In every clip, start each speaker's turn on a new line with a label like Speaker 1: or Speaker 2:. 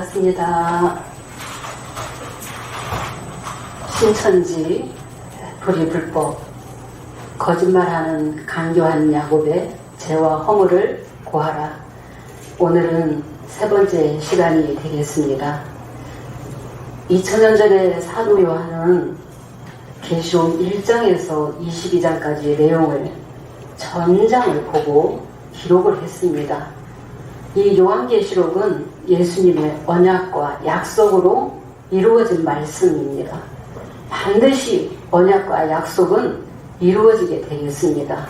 Speaker 1: 반갑습니다. 신천지 불의불법 거짓말하는 강교한 야곱의 죄와 허물을 고하라. 오늘은 세 번째 시간이 되겠습니다. 2000년 전에 사도 요한은 계시록 1장에서 22장까지의 내용을 전장을 보고 기록을 했습니다. 이 요한계시록은 예수님의 언약과 약속으로 이루어진 말씀입니다. 반드시 언약과 약속은 이루어지게 되겠습니다.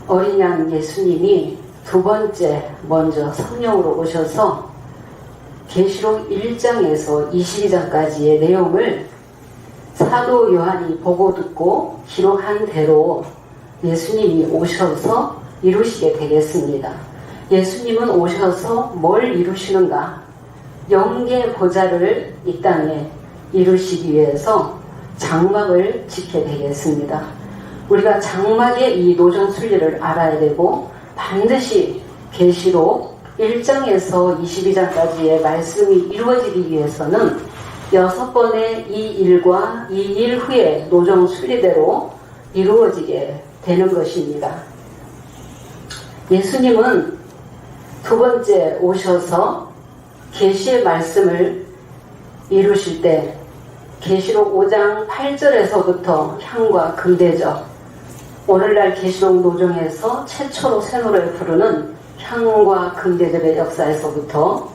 Speaker 1: 어린 양 예수님이 두 번째 먼저 성령으로 오셔서 계시록 1장에서 22장까지의 내용을 사도 요한이 보고 듣고 기록한 대로 예수님이 오셔서 이루시게 되겠습니다. 예수님은 오셔서 뭘 이루시는가? 영계 보좌를 이 땅에 이루시기 위해서 장막을 짓게 되겠습니다. 우리가 장막의 이 노정 순리를 알아야 되고 반드시 계시록 1장에서 22장까지의 말씀이 이루어지기 위해서는 6번의 이 일과 이 일 후에 노정 순리대로 이루어지게 되는 것입니다. 예수님은 두 번째 오셔서 계시의 말씀을 이루실 때 계시록 5장 8절에서부터 향과 금대접, 오늘날 계시록 노정에서 최초로 새 노래를 부르는 향과 금대접의 역사에서부터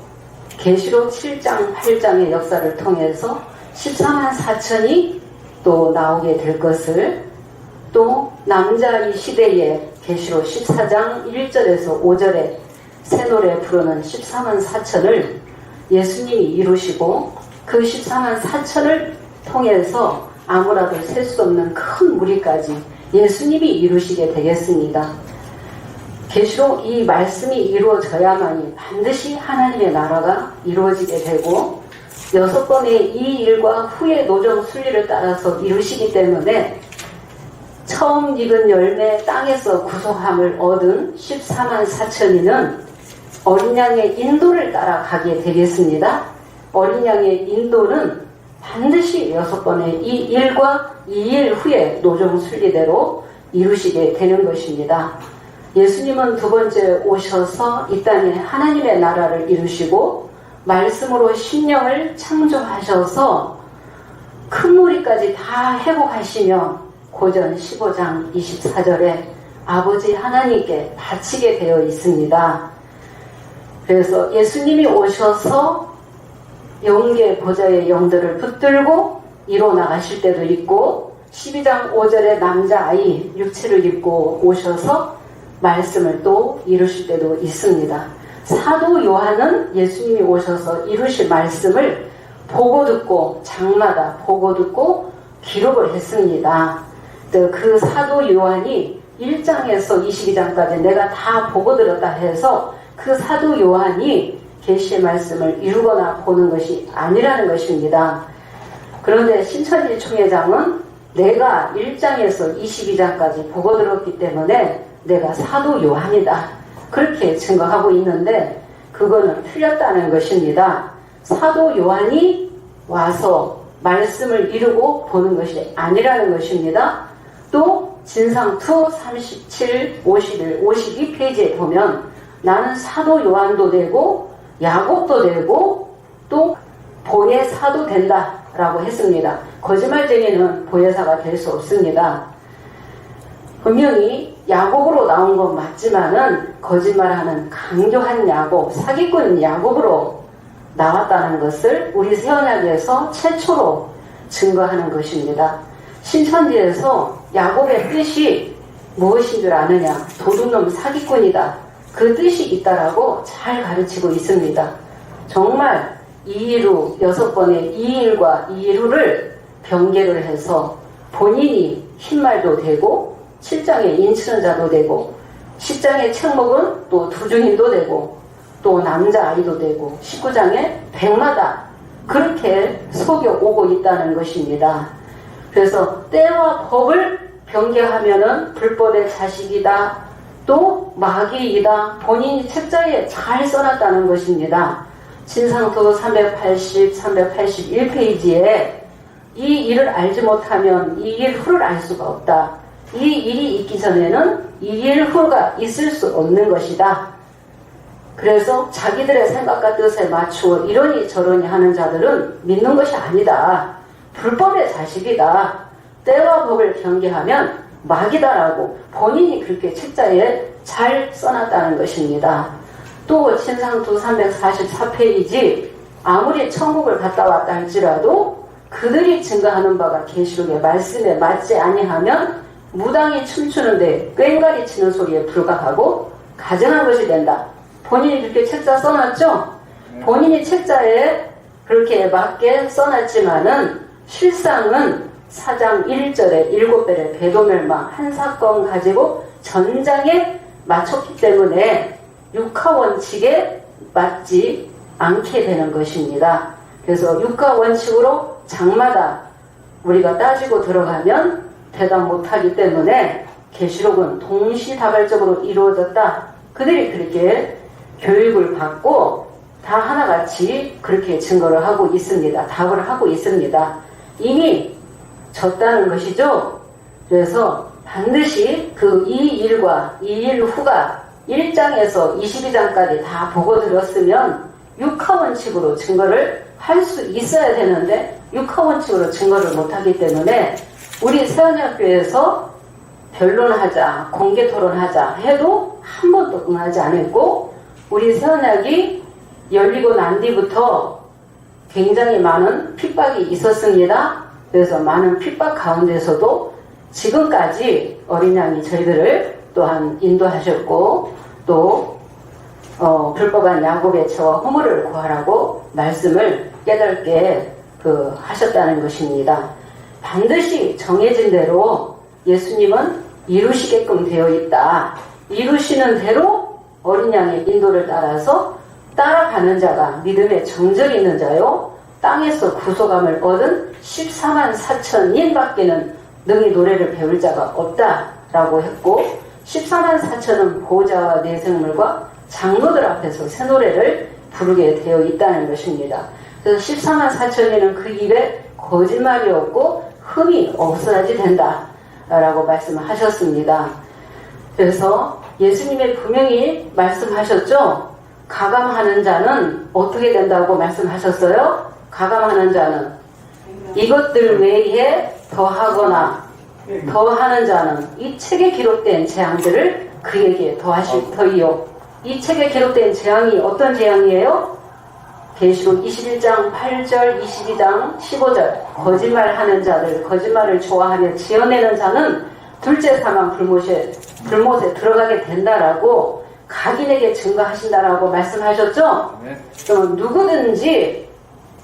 Speaker 1: 계시록 7장 8장의 역사를 통해서 14만 4천이 또 나오게 될 것을, 또 남자 이 시대에 계시록 14장 1절에서 5절에 새 노래 부르는 14만 4천을 예수님이 이루시고 그 14만 4천을 통해서 아무라도 셀 수 없는 큰 무리까지 예수님이 이루시게 되겠습니다. 계시록 이 말씀이 이루어져야만이 반드시 하나님의 나라가 이루어지게 되고 6번의 이 일과 후의 노정 순리를 따라서 이루시기 때문에 처음 익은 열매 땅에서 구속함을 얻은 14만 4천이는 어린 양의 인도를 따라가게 되겠습니다. 어린 양의 인도는 반드시 6번의 이 일과 이 일 후에 노정 순리대로 이루시게 되는 것입니다. 예수님은 두 번째 오셔서 이 땅에 하나님의 나라를 이루시고 말씀으로 심령을 창조하셔서 큰 무리까지 다 회복하시며 고전 15장 24절에 아버지 하나님께 바치게 되어 있습니다. 그래서 예수님이 오셔서 영계 보좌의 영들을 붙들고 이뤄나가실 때도 있고 12장 5절에 남자아이 육체를 입고 오셔서 말씀을 또 이루실 때도 있습니다. 사도 요한은 예수님이 오셔서 이루실 말씀을 보고 듣고 장마다 보고 듣고 기록을 했습니다. 그 사도 요한이 1장에서 22장까지 내가 다 보고 들었다 해서 그 사도 요한이 계시의 말씀을 이루거나 보는 것이 아니라는 것입니다. 그런데 신천지 총회장은 내가 1장에서 22장까지 보고 들었기 때문에 내가 사도 요한이다, 그렇게 증거하고 있는데 그거는 틀렸다는 것입니다. 사도 요한이 와서 말씀을 이루고 보는 것이 아니라는 것입니다. 또 진상2 37, 51, 52페이지에 보면 나는 사도 요한도 되고 야곱도 되고 또 보혜사도 된다 라고 했습니다. 거짓말쟁이는 보혜사가 될 수 없습니다. 분명히 야곱으로 나온 건 맞지만은 거짓말하는 강교한 야곱, 사기꾼 야곱으로 나왔다는 것을 우리 새언약에서 최초로 증거하는 것입니다. 신천지에서 야곱의 뜻이 무엇인 줄 아느냐? 도둑놈 사기꾼이다, 그 뜻이 있다라고 잘 가르치고 있습니다. 정말 이일후 6번의 이일과 이일후를 병개를 해서 본인이 흰말도 되고 7장의 인치는자도 되고 10장의 책목은 또 두중인도 되고 또 남자아이도 되고 19장의 백마다 그렇게 속여오고 있다는 것입니다. 그래서 때와 법을 변개하면은 불법의 자식이다, 또 마귀이다, 본인이 책자에 잘 써놨다는 것입니다. 진상도 380, 381페이지에 이 일을 알지 못하면 이 일 후를 알 수가 없다. 이 일이 있기 전에는 이 일 후가 있을 수 없는 것이다. 그래서 자기들의 생각과 뜻에 맞추어 이러니 저러니 하는 자들은 믿는 것이 아니다. 불법의 자식이다. 때와 법을 경계하면 마귀다라고 본인이 그렇게 책자에 잘 써놨다는 것입니다. 또 진상도 344페이지 아무리 천국을 갔다 왔다 할지라도 그들이 증거하는 바가 계시록의 말씀에 맞지 아니하면 무당이 춤추는데 꽹과리 치는 소리에 불과하고 가증한 것이 된다. 본인이 그렇게 책자 써놨죠? 본인이 책자에 그렇게 맞게 써놨지만은 실상은 4장 1절에 7배의 배도멸망 한 사건 가지고 전장에 맞췄기 때문에 육하원칙에 맞지 않게 되는 것입니다. 그래서 육하원칙으로 장마다 우리가 따지고 들어가면 대답 못하기 때문에 계시록은 동시다발적으로 이루어졌다. 그들이 그렇게 교육을 받고 다 하나같이 그렇게 증거를 하고 있습니다. 답을 하고 있습니다. 이미 졌다는 것이죠. 그래서 반드시 그 이 일과 이 일 후가 1장에서 22장까지 다 보고 들었으면 육하원칙으로 증거를 할 수 있어야 되는데 육하원칙으로 증거를 못하기 때문에 우리 세언약교에서 변론하자, 공개토론하자 해도 한 번도 응하지 않았고 우리 세언약이 열리고 난 뒤부터 굉장히 많은 핍박이 있었습니다. 그래서 많은 핍박 가운데서도 지금까지 어린 양이 저희들을 또한 인도하셨고 또 불법한 야곱의 죄와 허물을 구하라고 말씀을 깨닫게 하셨다는 것입니다. 반드시 정해진 대로 예수님은 이루시게끔 되어 있다. 이루시는 대로 어린 양의 인도를 따라서 따라가는 자가 믿음의 정절이 있는 자요. 땅에서 구속함을 얻은 14만 4천인 밖에는 능히 노래를 배울 자가 없다라고 했고 14만 4천은 보호자와 내생물과 장로들 앞에서 새 노래를 부르게 되어 있다는 것입니다. 그래서 14만 4천이는 그 입에 거짓말이 없고 흠이 없어야지 된다라고 말씀하셨습니다. 그래서 예수님의 분명히 말씀하셨죠. 가감하는 자는 어떻게 된다고 말씀하셨어요? 가감하는 자는 이것들 외에 더하거나 더하는 자는 이 책에 기록된 재앙들을 그에게 더이요. 이 책에 기록된 재앙이 어떤 재앙이에요? 계시록 21장 8절 22장 15절 거짓말하는 자들 거짓말을 좋아하며 지어내는 자는 둘째 사망 불못에 들어가게 된다라고 각인에게 증거하신다라고 말씀하셨죠? 네. 그럼 누구든지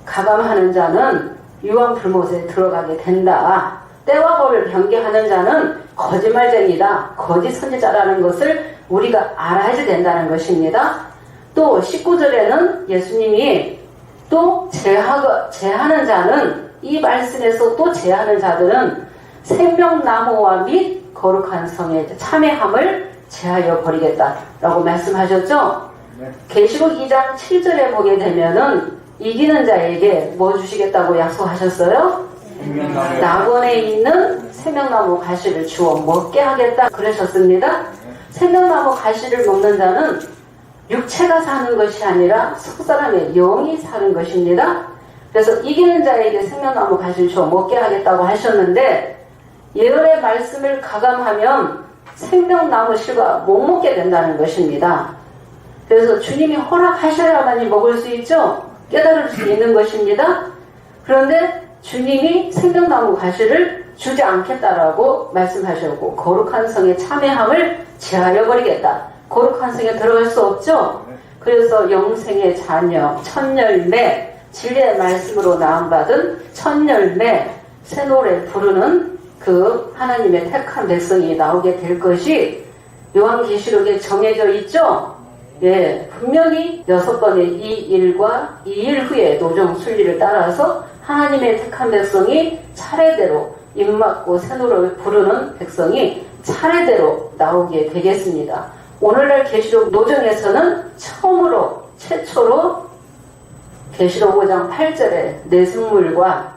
Speaker 1: 가감하는 자는 유황 불못에 들어가게 된다. 때와 법을 변개하는 자는 거짓말쟁이다. 거짓 선지자라는 것을 우리가 알아야지 된다는 것입니다. 또 19절에는 예수님이 또 제하는 자는 이 말씀에서 또 제하는 자들은 생명나무와 및 거룩한 성의 참회함을 제하여 버리겠다라고 말씀하셨죠. 계시록 2장 7절에 보게 되면은 이기는 자에게 뭐 주시겠다고 약속하셨어요? 낙원에 있는 생명나무 가시를 주워 먹게 하겠다 그러셨습니다. 생명나무 가시를 먹는 자는 육체가 사는 것이 아니라 속사람의 영이 사는 것입니다. 그래서 이기는 자에게 생명나무 가시를 주워 먹게 하겠다고 하셨는데 예언의 말씀을 가감하면 생명나무 실과 못 먹게 된다는 것입니다. 그래서 주님이 허락하셔야만이 먹을 수 있죠. 깨달을 수 있는 것입니다. 그런데 주님이 생명나무 가시를 주지 않겠다라고 말씀하셨고 거룩한 성의 참회함을 제하여 버리겠다. 거룩한 성에 들어갈 수 없죠. 그래서 영생의 자녀, 첫열매, 진리의 말씀으로 나음받은 첫열매, 새 노래 부르는 그 하나님의 택한 백성이 나오게 될 것이 요한계시록에 정해져 있죠. 예, 분명히 6번의 이 일과 이 일 후에 노정 순리를 따라서 하나님의 택한 백성이 차례대로 입맞고 새 노래를 부르는 백성이 차례대로 나오게 되겠습니다. 오늘날 계시록 노정에서는 처음으로 최초로 계시록 5장 8절에 내승물과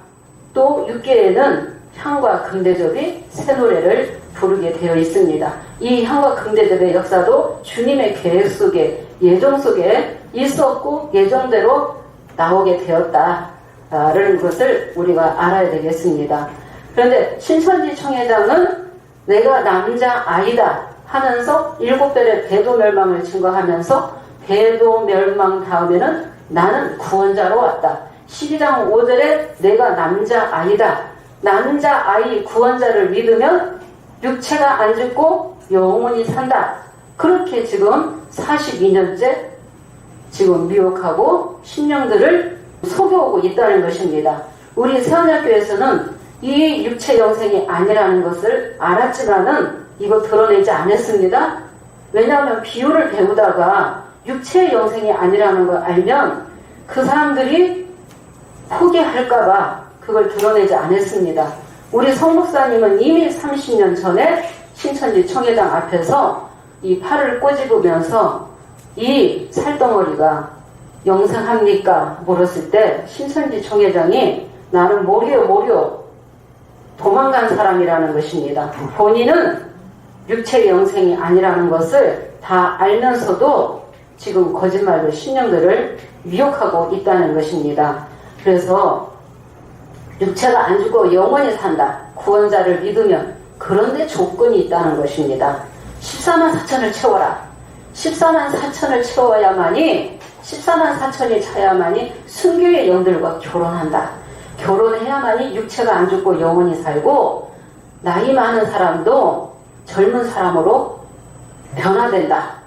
Speaker 1: 또 6계에는 향과 금대접이 새 노래를 부르게 되어 있습니다. 이 향과 금대접의 역사도 주님의 계획 속에, 예정 속에 있었고 예정대로 나오게 되었다라는 것을 우리가 알아야 되겠습니다. 그런데 신천지 총회장은 내가 남자아이다 하면서 7별의 배도 멸망을 증거하면서 배도 멸망 다음에는 나는 구원자로 왔다. 12장 5절에 내가 남자아이다. 남자아이 구원자를 믿으면 육체가 안 죽고 영원히 산다. 그렇게 지금 42년째 지금 미혹하고 신령들을 속여오고 있다는 것입니다. 우리 세원학교에서는 이 육체 영생이 아니라는 것을 알았지만은 이거 드러내지 않았습니다. 왜냐하면 비유를 배우다가 육체의 영생이 아니라는 걸 알면 그 사람들이 포기할까봐 그걸 드러내지 않았습니다. 우리 성목사님은 이미 30년 전에 신천지 총회장 앞에서 이 팔을 꼬집으면서 이 살덩어리가 영생합니까? 물었을 때 신천지 총회장이 나는 모르요 도망간 사람이라는 것입니다. 본인은 육체의 영생이 아니라는 것을 다 알면서도 지금 거짓말로 신령들을 미혹하고 있다는 것입니다. 그래서 육체가 안 죽고 영원히 산다. 구원자를 믿으면. 그런데 조건이 있다는 것입니다. 14만 4천을 채워라. 14만 4천을 채워야만이 14만 4천이 차야만이 순교의 영들과 결혼한다. 결혼해야만이 육체가 안 죽고 영원히 살고 나이 많은 사람도 젊은 사람으로 변화된다.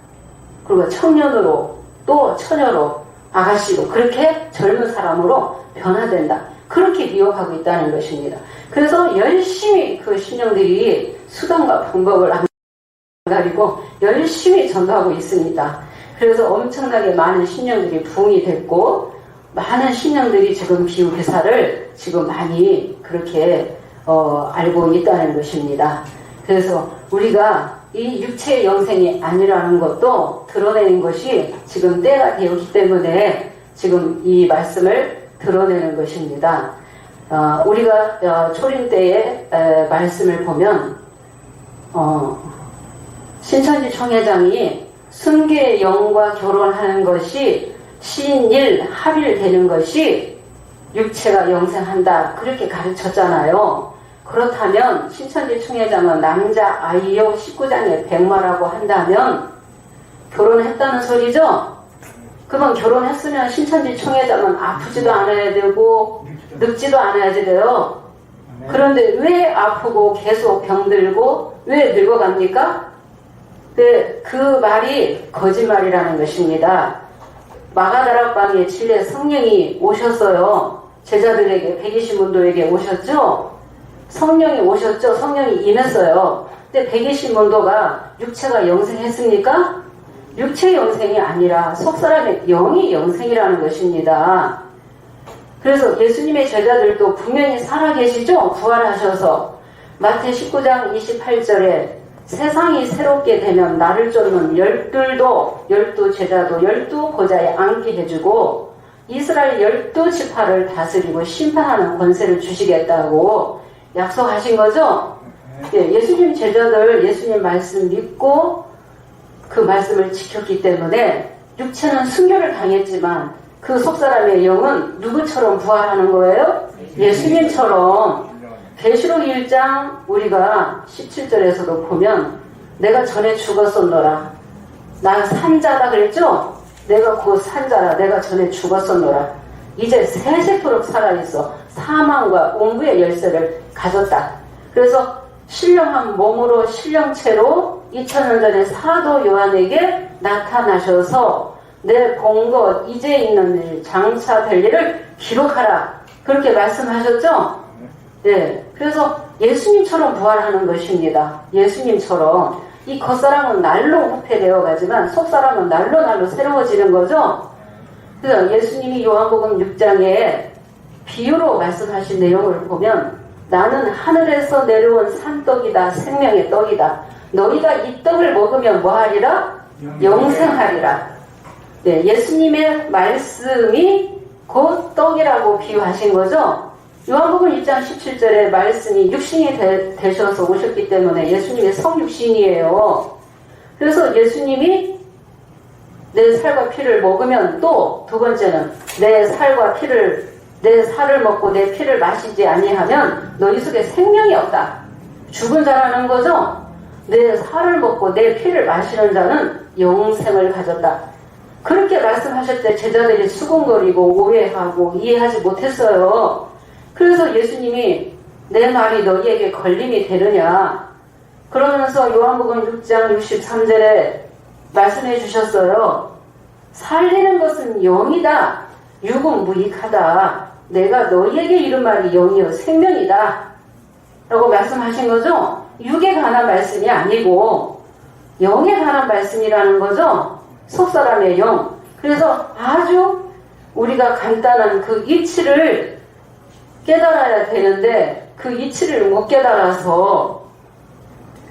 Speaker 1: 그리고 청년으로 또 처녀로 아가씨로 그렇게 젊은 사람으로 변화된다. 그렇게 미혹하고 있다는 것입니다. 그래서 열심히 그 신령들이 수단과 방법을 안 가리고 열심히 전도하고 있습니다. 그래서 엄청나게 많은 신령들이 부흥이 됐고 많은 신령들이 지금 비유회사를 지금 많이 그렇게 알고 있다는 것입니다. 그래서 우리가 이 육체의 영생이 아니라는 것도 드러내는 것이 지금 때가 되었기 때문에 지금 이 말씀을 드러내는 것입니다. 우리가 초림 때의 말씀을 보면 신천지 총회장이 순교의 영과 결혼하는 것이 신일 합일되는 것이 육체가 영생한다 그렇게 가르쳤잖아요. 그렇다면 신천지 총회장은 남자 아이요 19장에 백마라고 한다면 결혼했다는 소리죠? 그러면 결혼했으면 신천지 총회장은 아프지도 않아야 되고 늙지도 않아야 돼요. 그런데 왜 아프고 계속 병들고 왜 늙어갑니까? 그 말이 거짓말이라는 것입니다. 마가다락방에 진례 성령이 오셨어요. 제자들에게 120문도에게 오셨죠? 성령이 오셨죠? 성령이 임했어요. 근데 120문도가 육체가 영생했습니까? 육체 영생이 아니라 속사람의 영이 영생이라는 것입니다. 그래서 예수님의 제자들도 분명히 살아계시죠? 부활하셔서 마태 19장 28절에 세상이 새롭게 되면 나를 쫓는 12 제자도 12 보좌에 앉게 해주고 이스라엘 12지파를 다스리고 심판하는 권세를 주시겠다고 약속하신 거죠? 예, 예수님 제자들 예수님 말씀 믿고 그 말씀을 지켰기 때문에 육체는 순교를 당했지만 그 속사람의 영은 누구처럼 부활하는 거예요? 예수님처럼. 계시록 1장 우리가 17절에서도 보면 내가 전에 죽었었노라. 나 산자다 그랬죠? 내가 곧 산자라. 내가 전에 죽었었노라. 이제 세세토록 살아있어. 사망과 옹부의 열쇠를 가졌다. 그래서 신령한 몸으로 신령체로 2000년 전에 사도 요한에게 나타나셔서 내 본 것 이제 있는 일 장차 될 일을 기록하라. 그렇게 말씀하셨죠? 네. 그래서 예수님처럼 부활하는 것입니다. 예수님처럼. 이 겉사람은 날로 후패되어 가지만 속사람은 날로 새로워지는 거죠? 그래서 예수님이 요한복음 6장에 비유로 말씀하신 내용을 보면 나는 하늘에서 내려온 산떡이다. 생명의 떡이다. 너희가 이 떡을 먹으면 뭐하리라? 영생하리라. 네, 예수님의 말씀이 곧 떡이라고 비유하신 거죠. 요한복음 1장 17절에 말씀이 육신이 되셔서 오셨기 때문에 예수님의 성육신이에요. 그래서 예수님이 내 살과 피를 먹으면 또 두 번째는 내 살을 먹고 내 피를 마시지 아니하면 너희 속에 생명이 없다. 죽은 자라는 거죠. 내 살을 먹고 내 피를 마시는 자는 영생을 가졌다. 그렇게 말씀하실 때 제자들이 수군거리고 오해하고 이해하지 못했어요. 그래서 예수님이 내 말이 너희에게 걸림이 되느냐 그러면서 요한복음 6장 63절에 말씀해 주셨어요. 살리는 것은 영이다. 육은 무익하다. 내가 너희에게 이른 말이 영이요 생명이다. 라고 말씀하신 거죠. 육에 관한 말씀이 아니고 영에 관한 말씀이라는 거죠. 속사람의 영. 그래서 아주 우리가 간단한 그 이치를 깨달아야 되는데 그 이치를 못 깨달아서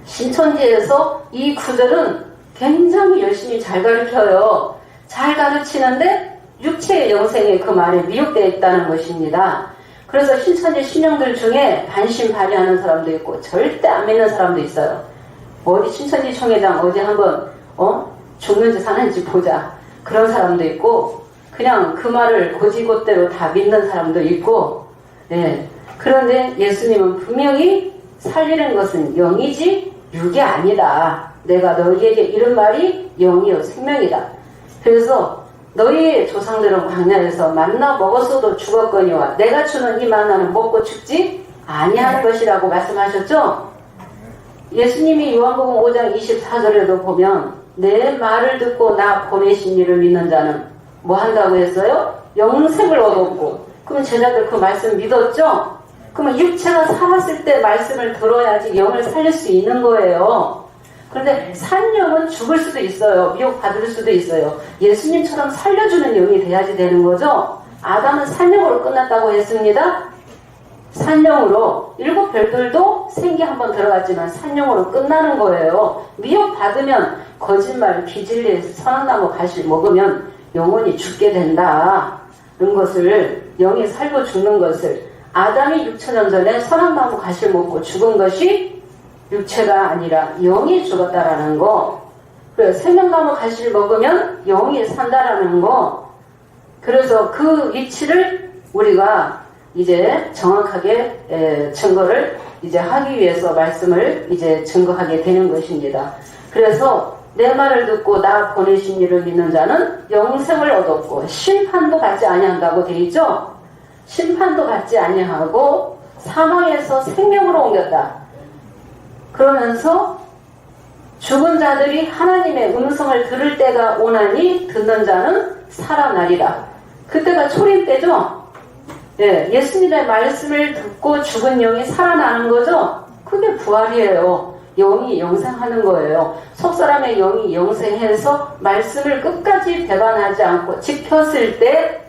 Speaker 1: 신천지에서 이 구절은 굉장히 열심히 잘 가르쳐요. 잘 가르치는데 육체의 영생이 그 말에 미혹되어 있다는 것입니다. 그래서 신천지 신령들 중에 반신반의하는 사람도 있고 절대 안 믿는 사람도 있어요. 어디 신천지 총회장 어디 한번 죽는지 사는지 보자. 그런 사람도 있고 그냥 그 말을 고지곳대로 다 믿는 사람도 있고 예. 그런데 예수님은 분명히 살리는 것은 영이지 육이 아니다. 내가 너희에게 이른 말이 영이요 생명이다. 그래서 너희 조상들은 광야에서 만나 먹었어도 죽었거니와 내가 주는 이 만나는 먹고 죽지 아니하는 것이라고 말씀하셨죠. 예수님이 요한복음 5장 24절에도 보면 내 말을 듣고 나 보내신 이를 믿는 자는 뭐 한다고 했어요? 영생을 얻었고. 그럼 제자들 그 말씀 믿었죠? 그러면 육체가 살았을 때 말씀을 들어야지 영을 살릴 수 있는 거예요. 그런데 산 영은 죽을 수도 있어요. 미혹받을 수도 있어요. 예수님처럼 살려주는 영이 돼야지 되는 거죠. 아담은 산영으로 끝났다고 했습니다. 산영으로 일곱 별들도 생기 한번 들어갔지만 산영으로 끝나는 거예요. 미혹받으면 거짓말, 비진리, 선악나무 가시 먹으면 영혼이 죽게 된다는 것을 영이 살고 죽는 것을 아담이 6천년 전에 선악나무 가시를 먹고 죽은 것이 육체가 아니라 영이 죽었다라는 거. 그래서 생명나무 가시를 먹으면 영이 산다라는 거. 그래서 그 이치를 우리가 이제 정확하게 증거를 이제 하기 위해서 말씀을 이제 증거하게 되는 것입니다. 그래서 내 말을 듣고 나 보내신 이를 믿는 자는 영생을 얻었고 심판도 받지 아니한다고 돼 있죠. 심판도 받지 아니하고 사망에서 생명으로 옮겼다. 그러면서 죽은 자들이 하나님의 음성을 들을 때가 오나니 듣는 자는 살아나리라. 그때가 초림 때죠. 예, 예수님의 말씀을 듣고 죽은 영이 살아나는 거죠. 그게 부활이에요. 영이 영생하는 거예요. 속사람의 영이 영생해서 말씀을 끝까지 배반하지 않고 지켰을 때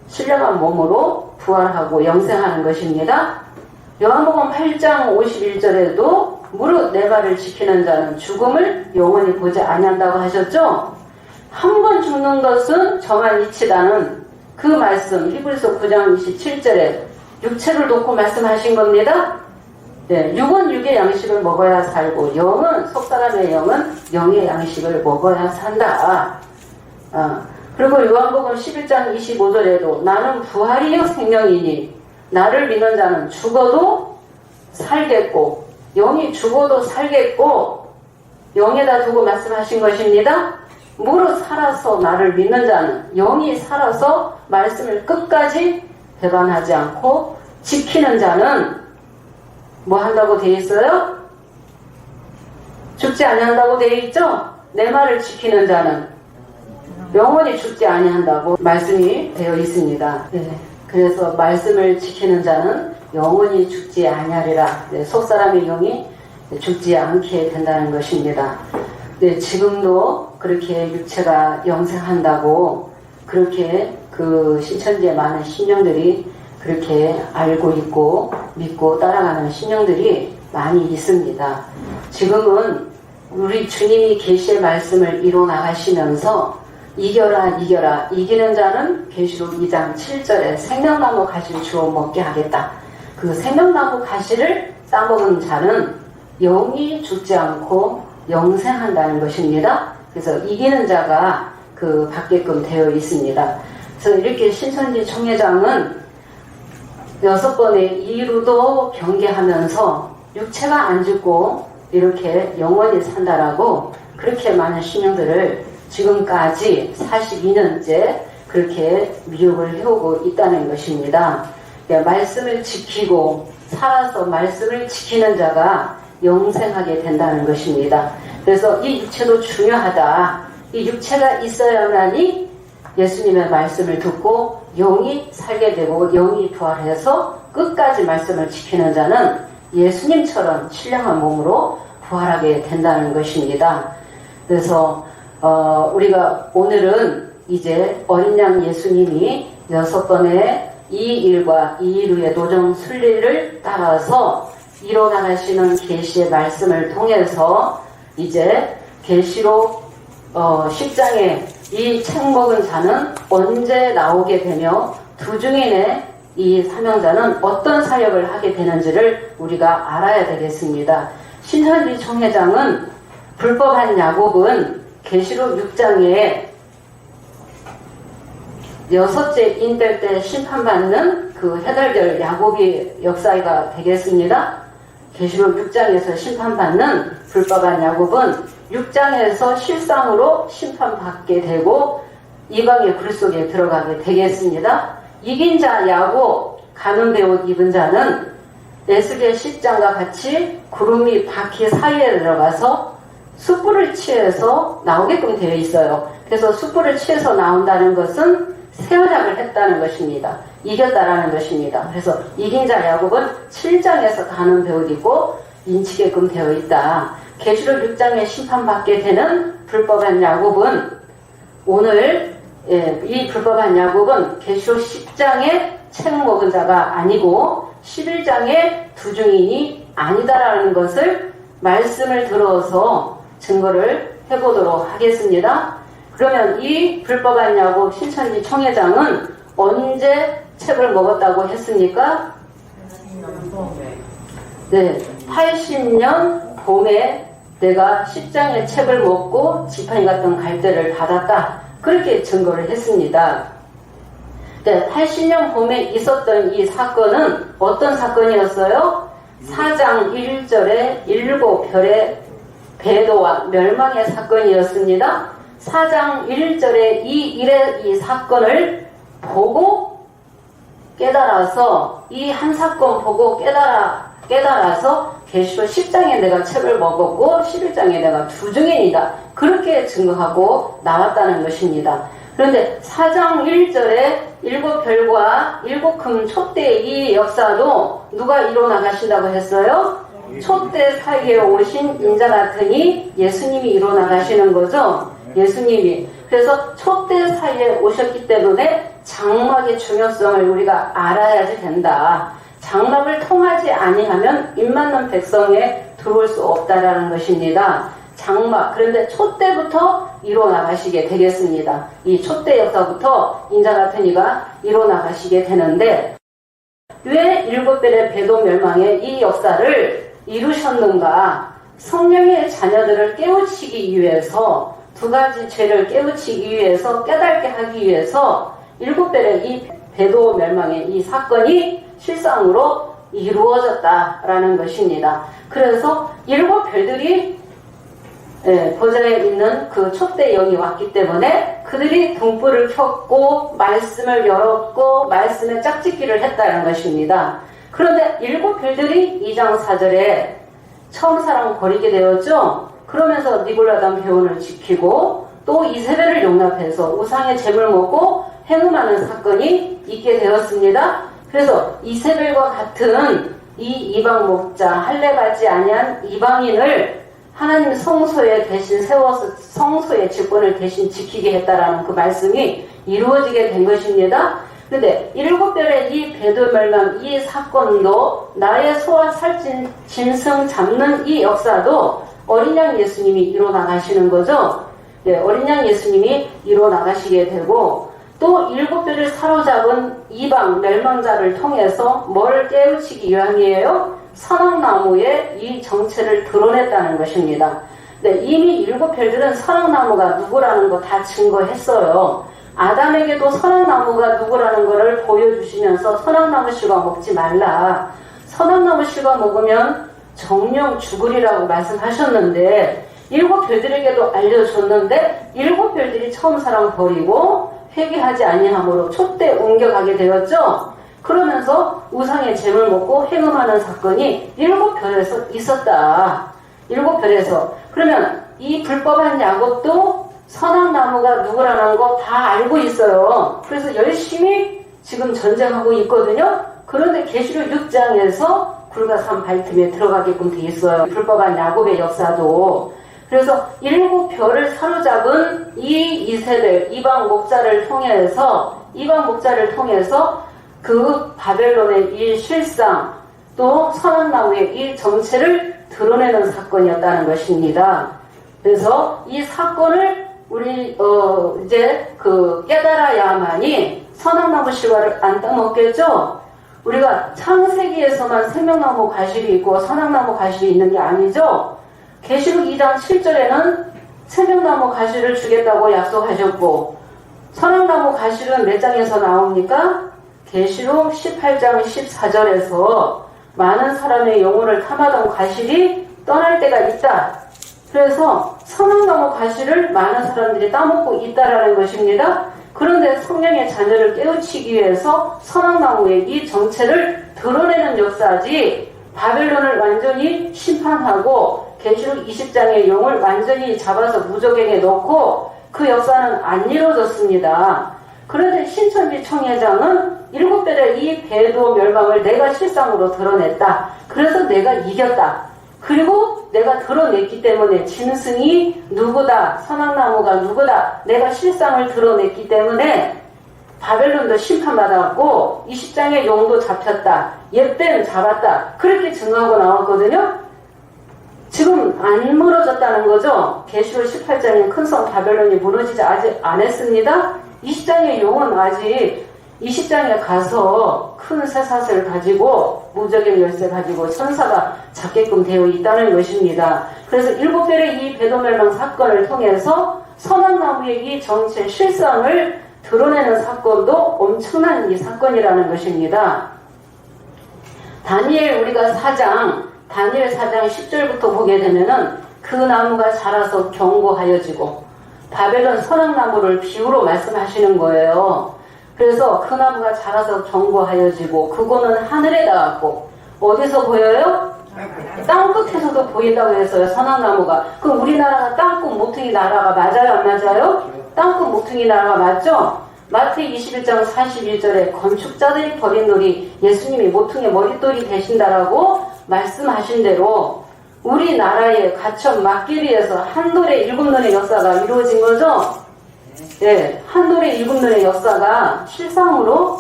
Speaker 1: 신령한 몸으로 부활하고 영생하는 것입니다. 요한복음 8장 51절에도 무릇 내 말을 지키는 자는 죽음을 영원히 보지 아니한다고 하셨죠. 한 번 죽는 것은 정한 이치다는 그 말씀 히브리서 9장 27절에 육체를 놓고 말씀하신 겁니다. 네, 육은 육의 양식을 먹어야 살고 영은 속사람의 영은 영의 양식을 먹어야 산다. 그리고 요한복음 11장 25절에도 나는 부활이요 생명이니 나를 믿는 자는 죽어도 살겠고 영이 죽어도 살겠고 영에다 두고 말씀하신 것입니다. 무릇 살아서 나를 믿는 자는 영이 살아서 말씀을 끝까지 배반하지 않고 지키는 자는 뭐 한다고 되어 있어요? 죽지 아니한다고 되어 있죠? 내 말을 지키는 자는 영원히 죽지 아니한다고 말씀이 되어 있습니다. 네. 그래서 말씀을 지키는 자는 영원히 죽지 아니하리라. 네, 속사람의 영이 죽지 않게 된다는 것입니다. 네, 지금도 그렇게 육체가 영생한다고 그렇게 그 신천지의 많은 신령들이 그렇게 알고 있고 믿고 따라가는 신령들이 많이 있습니다. 지금은 우리 주님이 계시의 말씀을 이뤄 나가시면서 이겨라 이겨라 이기는 자는 계시록 2장 7절에 생명나무 가시를 주워 먹게 하겠다. 그 생명나무 가시를 따먹은 자는 영이 죽지 않고 영생한다는 것입니다. 그래서 이기는 자가 그 받게끔 되어 있습니다. 그래서 이렇게 신천지 총회장은 6번의 이루도 경계하면서 육체가 안 죽고 이렇게 영원히 산다라고 그렇게 많은 신령들을 지금까지 42년째 그렇게 미혹을 해오고 있다는 것입니다. 말씀을 지키고 살아서 말씀을 지키는 자가 영생하게 된다는 것입니다. 그래서 이 육체도 중요하다. 이 육체가 있어야만이 예수님의 말씀을 듣고 영이 살게 되고 영이 부활해서 끝까지 말씀을 지키는 자는 예수님처럼 신령한 몸으로 부활하게 된다는 것입니다. 그래서 우리가 오늘은 이제 어린 양 예수님이 6번의 이 일과 이 일 후의 도정 순리를 따라서 이뤄나가시는 계시의 말씀을 통해서 이제 계시록 10장에 이 책 먹은 자는 언제 나오게 되며 두 증인의 이 사명자는 어떤 사역을 하게 되는지를 우리가 알아야 되겠습니다. 신천지 총회장은 불법한 야곱은 계시록 6장에 6째 인될 때 심판받는 그 해달절 야곱이 역사가 되겠습니다. 계시록 6장에서 심판받는 불법한 야곱은 6장에서 실상으로 심판받게 되고 이방의 굴 속에 들어가게 되겠습니다. 이긴 자 야곱 가는데 옷 입은 자는 에스겔 10장과 같이 구름이 바퀴 사이에 들어가서 숯불을 취해서 나오게끔 되어 있어요. 그래서 숯불을 취해서 나온다는 것은 세원약을 했다는 것입니다. 이겼다라는 것입니다. 그래서 이긴 자 야곱은 7장에서 가는 배옷 입고 인치게끔 되어 있다. 계시록 6장에 심판받게 되는 불법한 야곱은 오늘 이 불법한 야곱은 계시록 10장에 책 먹은 자가 아니고 11장에 두 증인이 아니다라는 것을 말씀을 들어서 증거를 해보도록 하겠습니다. 그러면 이 불법한 야곱 신천지 총회장은 언제 책을 먹었다고 했습니까? 네, 80년 봄에 내가 10장의 책을 먹고 지팡이 같은 갈대를 받았다. 그렇게 증거를 했습니다. 네, 80년 봄에 있었던 이 사건은 어떤 사건이었어요? 4장 1절에 7별의 배도와 멸망의 사건이었습니다. 4장 1절에 이 사건을 보고 깨달아서 이 한 사건 보고 깨달아서 계시록 10장에 내가 책을 먹었고 11장에 내가 두 증인이다. 그렇게 증거하고 나왔다는 것입니다. 그런데 4장 1절에 7별과 7금 촛대의 이 역사도 누가 이뤄나가신다고 했어요? 촛대 사이에 오신 인자 같으니 예수님이 이뤄나가시는 거죠. 예수님이. 그래서 촛대 사이에 오셨기 때문에 장막의 중요성을 우리가 알아야지 된다. 장막을 통하지 아니하면 입맞는 백성에 들어올 수 없다라는 것입니다. 장막. 그런데 촛대부터 이뤄나가시게 되겠습니다. 이 촛대 역사부터 인자 같은 이가 이뤄나가시게 되는데 왜 7별의 배도 멸망의 이 역사를 이루셨는가? 성령의 자녀들을 깨우치기 위해서 두 가지 죄를 깨우치기 위해서 깨닫게 하기 위해서 7별의 이 배도 멸망의 이 사건이 실상으로 이루어졌다라는 것입니다. 그래서 7별들이 보좌에 있는 그 촛대 영이 왔기 때문에 그들이 등불을 켰고 말씀을 열었고 말씀에 짝짓기를 했다는 것입니다. 그런데 7별들이 2장 4절에 처음 사랑 버리게 되었죠. 그러면서 니골라단 배원을 지키고 또 이세벨을 용납해서 우상의 재물 먹고 행음하는 사건이 있게 되었습니다. 그래서 이세벨과 같은 이 이방 목자 할례 받지 아니한 이방인을 하나님 성소에 대신 세워서 성소의 직분을 대신 지키게 했다라는 그 말씀이 이루어지게 된 것입니다. 그런데 7별의 이 배도멸망 이 사건도 나의 소와 살찐 짐승 잡는 이 역사도 어린 양 예수님이 이뤄나가시는 거죠. 예, 어린 양 예수님이 이루어 나가시게 되고, 또 일곱 별을 사로잡은 이방 멸망자를 통해서 뭘 깨우치기 위함이에요? 선악나무의 이 정체를 드러냈다는 것입니다. 네, 이미 일곱 별들은 선악나무가 누구라는 거 다 증거했어요. 아담에게도 선악나무가 누구라는 것을 보여주시면서 선악나무 실과 먹지 말라. 선악나무 실과 먹으면 정령 죽으리라고 말씀하셨는데, 일곱 별들에게도 알려줬는데 일곱 별들이 처음 사랑 버리고 회개하지 아니함으로 촛대 옮겨가게 되었죠. 그러면서 우상의 잼을 먹고 행음하는 사건이 일곱 별에서 있었다. 일곱 별에서. 그러면 이 불법한 야곱도 선악나무가 누구라는 거 다 알고 있어요. 그래서 열심히 지금 전쟁하고 있거든요. 그런데 계시록 6장에서 불가산 발틈에 들어가게끔 돼 있어요. 불법한 야곱의 역사도. 그래서 일곱 별을 사로잡은 이 이세벨, 이방 목자를 통해서 그 바벨론의 이 실상, 또 선악나무의 이 정체를 드러내는 사건이었다는 것입니다. 그래서 이 사건을 우리 이제 깨달아야만이 선악나무 실과를 안 따먹겠죠. 우리가 창세기에서만 생명나무 과실이 있고 선악나무 과실이 있는 게 아니죠. 계시록 2장 7절에는 생명나무 과실을 주겠다고 약속하셨고, 선악나무 과실은 몇 장에서 나옵니까? 계시록 18장 14절에서 많은 사람의 영혼을 탐하던 과실이 떠날 때가 있다. 그래서 선악나무 과실을 많은 사람들이 따먹고 있다라는 것입니다. 그런데 성령의 자녀를 깨우치기 위해서 선악나무의 이 정체를 드러내는 역사지, 바벨론을 완전히 심판하고 계시록 20장의 용을 완전히 잡아서 무적행에 넣고 그 역사는 안 이루어졌습니다. 그런데 신천지 청회장은 일곱 별의 이 배도 멸망을 내가 실상으로 드러냈다. 그래서 내가 이겼다. 그리고 내가 드러냈기 때문에 짐승이 누구다, 선악나무가 누구다, 내가 실상을 드러냈기 때문에 바벨론도 심판받았고 20장의 용도 잡혔다, 옛뱀 잡았다, 그렇게 증거하고 나왔거든요. 지금 안 무너졌다는 거죠. 계시록 18장의 큰 성 바벨론이 무너지지 아직 안 했습니다. 20장의 용은 아직 20장에 가서 큰 쇠사슬 가지고 무적의 열쇠 가지고 천사가 잡게끔 되어 있다는 것입니다. 그래서 일곱 별의 이 배도멸망 사건을 통해서 선악나무의 이 정체 실상을 드러내는 사건도 엄청난 이 사건이라는 것입니다. 다니엘 4장 10절부터 보게 되면은 그 나무가 자라서 견고하여지고, 바벨론 선악나무를 비유로 말씀하시는 거예요. 그래서 그 나무가 자라서 견고하여지고 그거는 하늘에 닿았고, 어디서 보여요? 땅끝에서도 보인다고 했어요. 선악나무가. 그럼 우리나라가 땅끝 모퉁이 나라가 맞아요, 안 맞아요? 땅끝 모퉁이 나라가 맞죠? 마태복음 21장 41절에 건축자들이 버린 돌이 예수님이 모퉁이의 머릿돌이 되신다라고 말씀하신 대로 우리나라의 가천 막길이에서 한돌의 일곱 눈의 역사가 이루어진 거죠. 네, 한돌의 일곱 눈의 역사가 실상으로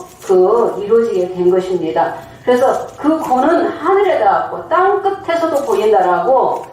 Speaker 1: 이루어지게 된 것입니다. 그래서 그 고는 하늘에 닿았고 땅 끝에서도 보인다라고,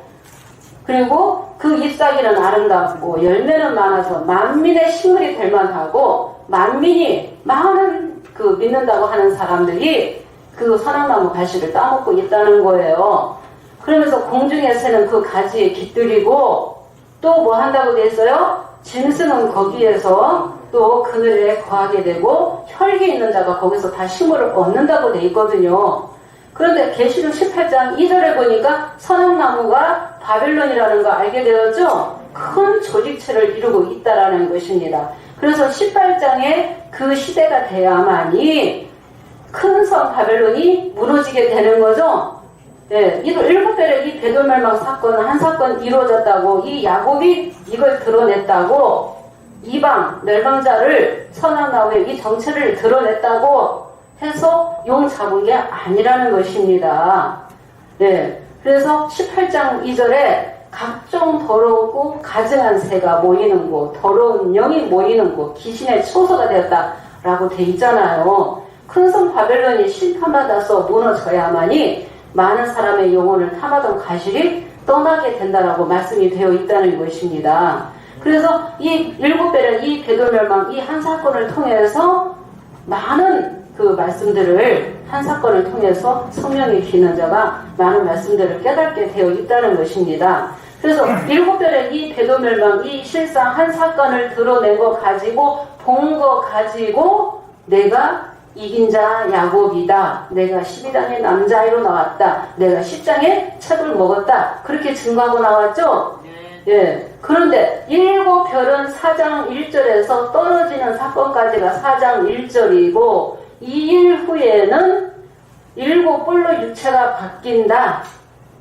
Speaker 1: 그리고 그 잎사귀는 아름답고 열매는 많아서 만민의 식물이 될 만하고, 만민이 많은 믿는다고 하는 사람들이 그 선악나무 가시를 따먹고 있다는 거예요. 그러면서 공중에 새는 그 가지에 깃들이고, 또 뭐 한다고 돼 있어요? 짐승은 거기에서 또 그늘에 거하게 되고 혈기 있는 자가 거기서 다 식물을 얻는다고 돼 있거든요. 그런데 계시록 18장 2절에 보니까 선악나무가 바벨론이라는 거 알게 되었죠? 큰 조직체를 이루고 있다라는 것입니다. 그래서 18장에 그 시대가 돼야만이 큰 성 바벨론이 무너지게 되는 거죠. 네, 일곱 별의 이 배도멸망 사건은 한 사건 이루어졌다고, 이 야곱이 이걸 드러냈다고, 이방 멸망자를 선악나무의 이 정체를 드러냈다고 해서 용 잡은 게 아니라는 것입니다. 네, 그래서 18장 2절에 각종 더럽고 가증한 새가 모이는 곳, 더러운 영이 모이는 곳, 귀신의 초소가 되었다라고 돼 있잖아요. 큰 성 바벨론이 심판받아서 무너져야만이 많은 사람의 영혼을 탐하던 가실이 떠나게 된다라고 말씀이 되어 있다는 것입니다. 그래서 이 7별의 이 배도멸망 이 한 사건을 통해서 많은 그 말씀들을 한 사건을 통해서 성령의 기능자가 많은 말씀들을 깨닫게 되어 있다는 것입니다. 그래서 7별의 이 배도멸망 이 실상 한 사건을 드러낸 거 가지고 본 거 가지고 내가 이긴 자 야곱이다. 내가 12장의 남자아이로 나왔다. 내가 10장의 책을 먹었다. 그렇게 증거하고 나왔죠? 예. 그런데 7별은 4장 1절에서 떨어지는 사건까지가 4장 1절이고 2일 후에는 7뿔로 육체가 바뀐다.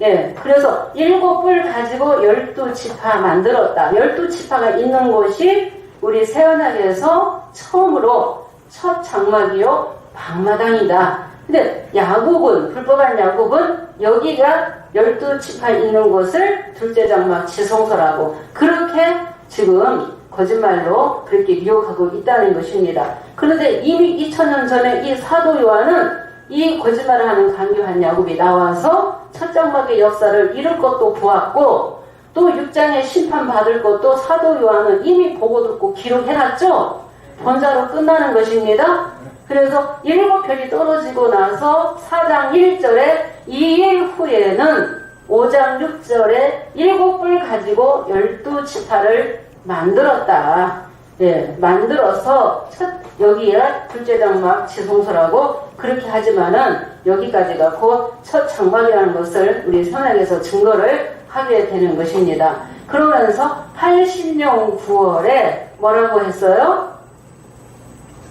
Speaker 1: 예. 그래서 7뿔 가지고 12지파 만들었다. 12지파가 있는 곳이 우리 새언약에서 처음으로 첫 장막이요 방마당이다. 근데 야곱은 불법한 야곱은 여기가 12지파 있는 곳을 둘째 장막 지성소라고 그렇게 지금 거짓말로 그렇게 미혹하고 있다는 것입니다. 그런데 이미 2000년 전에 이 사도 요한은 이 거짓말을 하는 강요한 야곱이 나와서 첫 장막의 역사를 이룰 것도 보았고 또 6장에 심판받을 것도 사도 요한은 이미 보고 듣고 기록해놨죠. 번자로 끝나는 것입니다. 그래서 7별이 떨어지고 나서 4장 1절에 2일 후에는 5장 6절에 7뿔 가지고 12지파를 만들었다. 예, 만들어서 여기에 둘째 장막 지성소라고 그렇게 하지만은 여기까지가 곧 첫 장막이라는 것을 우리 선악에서 증거를 하게 되는 것입니다. 그러면서 80년 9월에 뭐라고 했어요?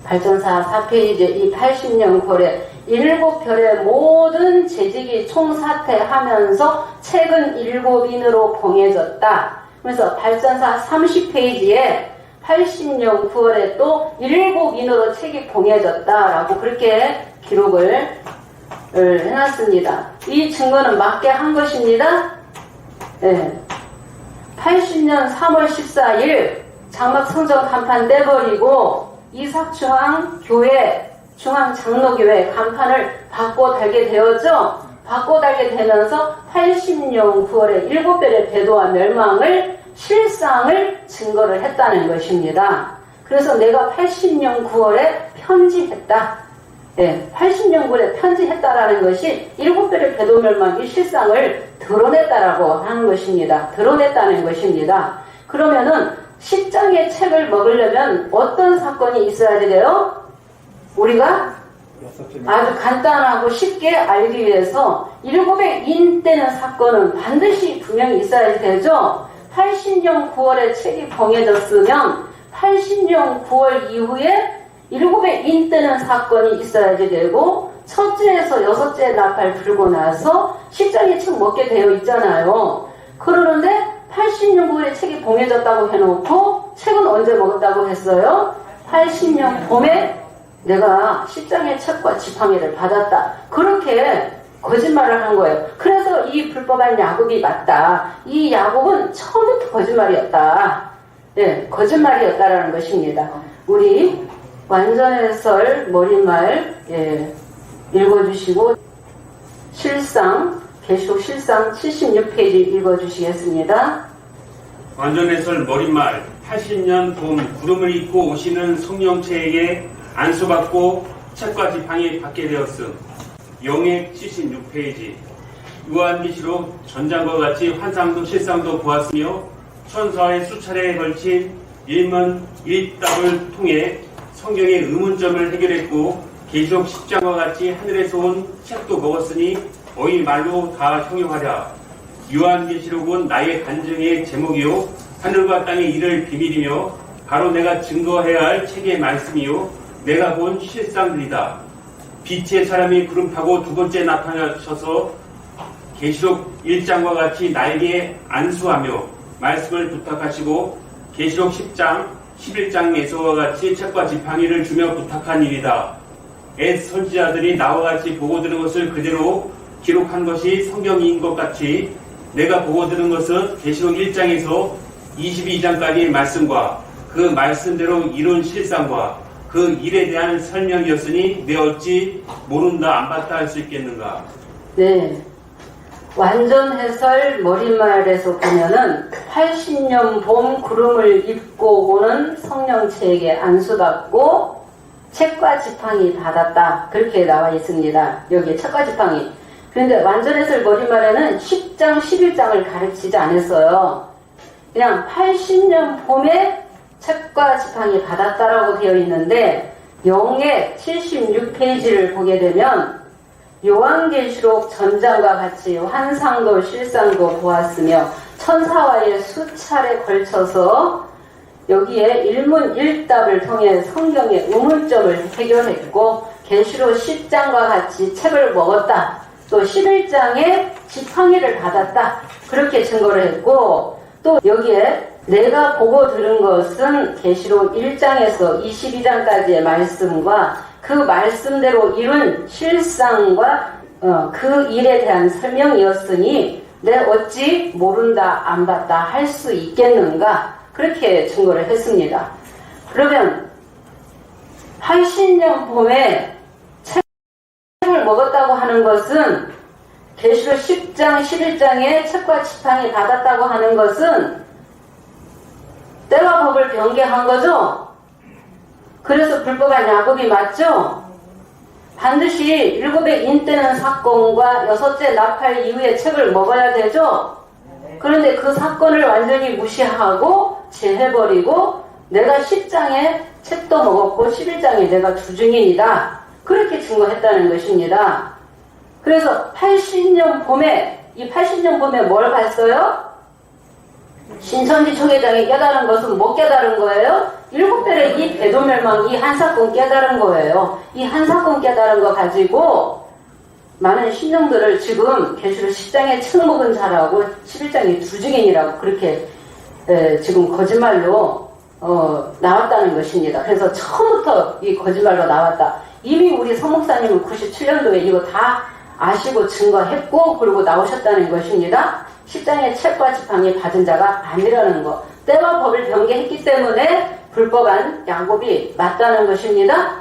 Speaker 1: 발전사 4페이지 이 80년 9월에 7별의 모든 재직이 총사퇴하면서 책은 7인으로 봉해졌다. 그래서 발전사 30페이지에 80년 9월에 또 7인으로 책이 봉해졌다라고 그렇게 기록을 해놨습니다. 이 증거는 맞게 한 것입니다. 네. 80년 3월 14일 장막 성전 간판 떼버리고 이삭중앙 교회, 중앙장로교회 간판을 바꿔 달게 되었죠. 바꿔 달게 되면서 80년 9월에 7별의 배도와 멸망을 실상을 증거를 했다는 것입니다. 그래서 내가 80년 9월에 편지했다. 네, 80년 9월에 편지했다라는 것이 7별의 배도 멸망이 실상을 드러냈다라고 하는 것입니다. 드러냈다는 것입니다. 그러면은 10장의 책을 먹으려면 어떤 사건이 있어야 돼요? 우리가 아주 간단하고 쉽게 알기 위해서 7의 인되는 사건은 반드시 분명히 있어야 되죠. 80년 9월에 책이 봉해졌으면 80년 9월 이후에 7의 인되는 사건이 있어야지 되고 첫째에서 6째 나팔 불고 나서 10장의 책 먹게 되어 있잖아요. 그러는데 80년 9월에 책이 봉해졌다고 해놓고 책은 언제 먹었다고 했어요? 80년 봄에 내가 10장의 책과 지팡이를 받았다. 그렇게 거짓말을 한 거예요. 그래서 이 불법한 야곱이 맞다. 이 야곱은 처음부터 거짓말이었다. 네, 거짓말이었다라는 것입니다. 우리 완전해설 머릿말 읽어주시고 실상 계시록 실상 76페이지 읽어주시겠습니다.
Speaker 2: 완전해설 머릿말 80년 봄 구름을 입고 오시는 성령체에게 안수받고 책과 지팡이 받게 되었음. 영액 76페이지. 요한계시록 전장과 같이 환상도 실상도 보았으며 천사의 수차례에 걸친 일문 일답을 통해 성경의 의문점을 해결했고 계시록 10장과 같이 하늘에서 온 책도 먹었으니 어이 말로 다 형용하랴. 요한계시록은 나의 간증의 제목이요 하늘과 땅의 일을 비밀이며 바로 내가 증거해야 할 책의 말씀이요 내가 본 실상들이다. 빛의 사람이 구름 타고 두 번째 나타나셔서 계시록 1장과 같이 나에게 안수하며 말씀을 부탁하시고 계시록 10장 11장에서와 같이 책과 지팡이를 주며 부탁한 일이다. 옛 선지자들이 나와 같이 보고 들은 것을 그대로 기록한 것이 성경인 것 같이 내가 보고 들은 것은 계시록 1장에서 22장까지의 말씀과 그 말씀대로 이룬 실상과 그 일에 대한 설명이었으니 내 어찌 모른다 안 봤다 할 수 있겠는가.
Speaker 1: 네. 완전 해설 머릿말에서 보면은 80년 봄 구름을 입고 오는 성령체에게 안수받고 책과 지팡이 받았다. 그렇게 나와 있습니다. 여기에 책과 지팡이. 그런데 완전 해설 머릿말에는 10장, 11장을 가르치지 않았어요. 그냥 80년 봄에 책과 지팡이 받았다라고 되어 있는데 영의 76페이지를 보게 되면 요한계시록 전장과 같이 환상도 실상도 보았으며 천사와의 수차례 걸쳐서 여기에 일문일답을 통해 성경의 의문점을 해결했고 계시록 10장과 같이 책을 먹었다. 또 11장에 지팡이를 받았다. 그렇게 증거를 했고 또 여기에 내가 보고 들은 것은 계시록 1장에서 22장까지의 말씀과 그 말씀대로 이룬 실상과 그 일에 대한 설명이었으니 내 어찌 모른다 안 봤다 할 수 있겠는가 그렇게 증거를 했습니다. 그러면 80년 봄에 책을 먹었다고 하는 것은 계시록 10장 11장에 책과 지팡이 받았다고 하는 것은 때와 법을 변개한 거죠. 그래서 불법한 야곱이 맞죠? 반드시 일곱에 인때는 사건과 여섯째 나팔 이후에 책을 먹어야 되죠? 그런데 그 사건을 완전히 무시하고 제해버리고 내가 10장에 책도 먹었고 11장에 내가 주중인이다. 그렇게 증거했다는 것입니다. 그래서 80년 봄에 이 80년 봄에 뭘 봤어요? 신천지 총회장이 깨달은 것은 못 깨달은 거예요? 7별의 이 대도멸망, 이 한 사건 깨달은 거예요. 이 한 사건 깨달은 거 가지고 많은 신령들을 지금 계시록 10장에 책 먹은 자라고 11장에 주중인이라고 그렇게 지금 거짓말로 나왔다는 것입니다. 그래서 처음부터 이 거짓말로 나왔다. 이미 우리 서목사님은 97년도에 이거 다 아시고 증거했고 그리고 나오셨다는 것입니다. 10장의 책과 지팡이 받은 자가 아니라는 것. 때와 법을 변개했기 때문에 불법한 야곱이 맞다는 것입니다.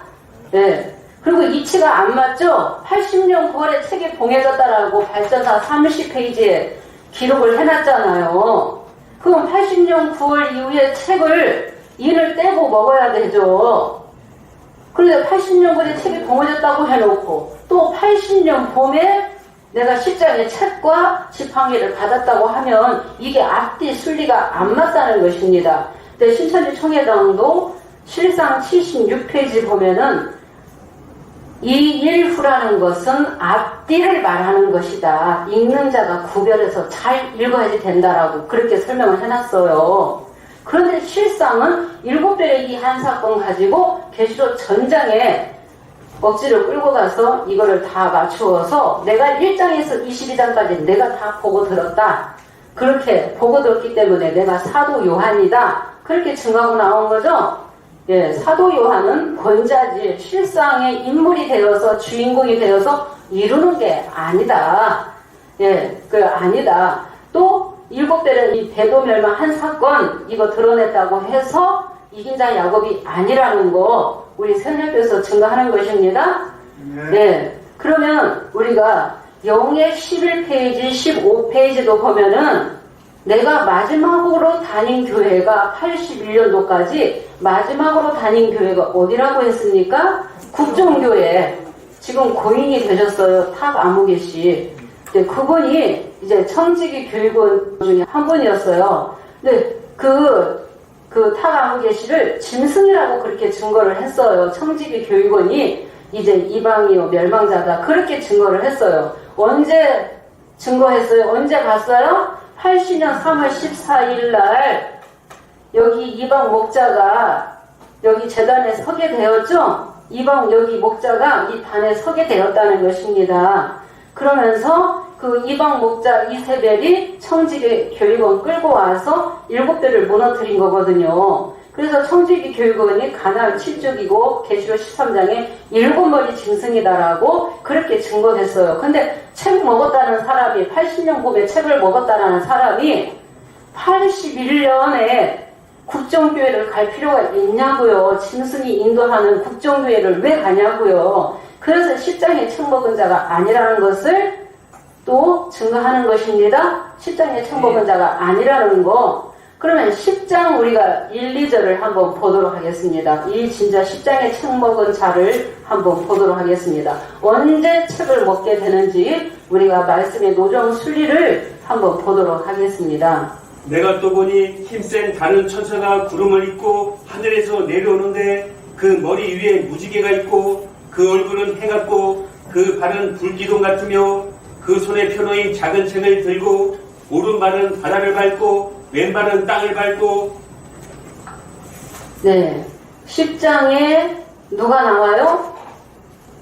Speaker 1: 네. 그리고 이치가 안 맞죠? 80년 9월에 책이 봉해졌다라고 발전사 30페이지에 기록을 해놨잖아요. 그럼 80년 9월 이후에 책을 인을 떼고 먹어야 되죠. 그런데 80년 전에 책이 봉해졌다고 해놓고 또 80년 봄에 내가 10장의 책과 지팡이를 받았다고 하면 이게 앞뒤 순리가 안 맞다는 것입니다. 근데 신천지 총회장도 실상 76페이지 보면은 이 일 후라는 것은 앞뒤를 말하는 것이다. 읽는 자가 구별해서 잘 읽어야지 된다라고 그렇게 설명을 해놨어요. 그런데 실상은 7별의 이 한 사건 가지고 계시록 전장에 억지로 끌고 가서 이거를 다 맞추어서 내가 1장에서 22장까지 내가 다 보고 들었다. 그렇게 보고 들었기 때문에 내가 사도 요한이다. 그렇게 증거하고 나온 거죠. 예, 사도 요한은 권자지 실상의 인물이 되어서 주인공이 되어서 이루는 게 아니다. 예, 그 아니다. 또 7별의 이 대도멸망 한 사건 이거 드러냈다고 해서 이긴 자 야곱이 아니라는 거 우리 선생님께서 증거하는 것입니다. 네. 그러면 우리가 영의 11페이지, 15페이지도 보면은 내가 마지막으로 다닌 교회가 81년도까지 마지막으로 다닌 교회가 어디라고 했습니까? 국정교회. 지금 고인이 되셨어요. 탑 아무개씨. 네, 그분이 이제 청지기 교육원 중에 한 분이었어요. 근데 그 타가무개시를 짐승이라고 그렇게 증거를 했어요. 청지기 교육원이 이제 이방이요 멸망자다 그렇게 증거를 했어요. 언제 증거했어요? 언제 봤어요? 80년 3월 14일 날 여기 이방 목자가 여기 제단에 서게 되었죠? 이방 여기 목자가 이 단에 서게 되었다는 것입니다. 그러면서 그 이방 목자 이세벨이 청지기 교육원 끌고 와서 7대를 무너뜨린 거거든요. 그래서 청지기 교육원이 가나안 7쪽이고 계시록 13장에 7머리 짐승이다라고 그렇게 증거했어요. 근데 책 먹었다는 사람이 80년 봄에 책을 먹었다라는 사람이 81년에 국정교회를 갈 필요가 있냐고요. 짐승이 인도하는 국정교회를 왜 가냐고요. 그래서 10장에 책 먹은 자가 아니라는 것을 또 증거하는 것입니다. 10장의 책 먹은 자가 아니라는 거. 그러면 10장 우리가 1, 2절을 한번 보도록 하겠습니다. 이 진짜 10장의 책 먹은 자를 한번 보도록 하겠습니다. 언제 책을 먹게 되는지 우리가 말씀의 노정 순리를 한번 보도록 하겠습니다.
Speaker 2: 내가 또 보니 힘센 다른 천사가 구름을 입고 하늘에서 내려오는데 그 머리 위에 무지개가 있고 그 얼굴은 해 같고 그 발은 불기둥 같으며 그 손에 펴놓인 작은 책을 들고 오른발은 바다를 밟고 왼발은 땅을 밟고.
Speaker 1: 네, 10장에 누가 나와요?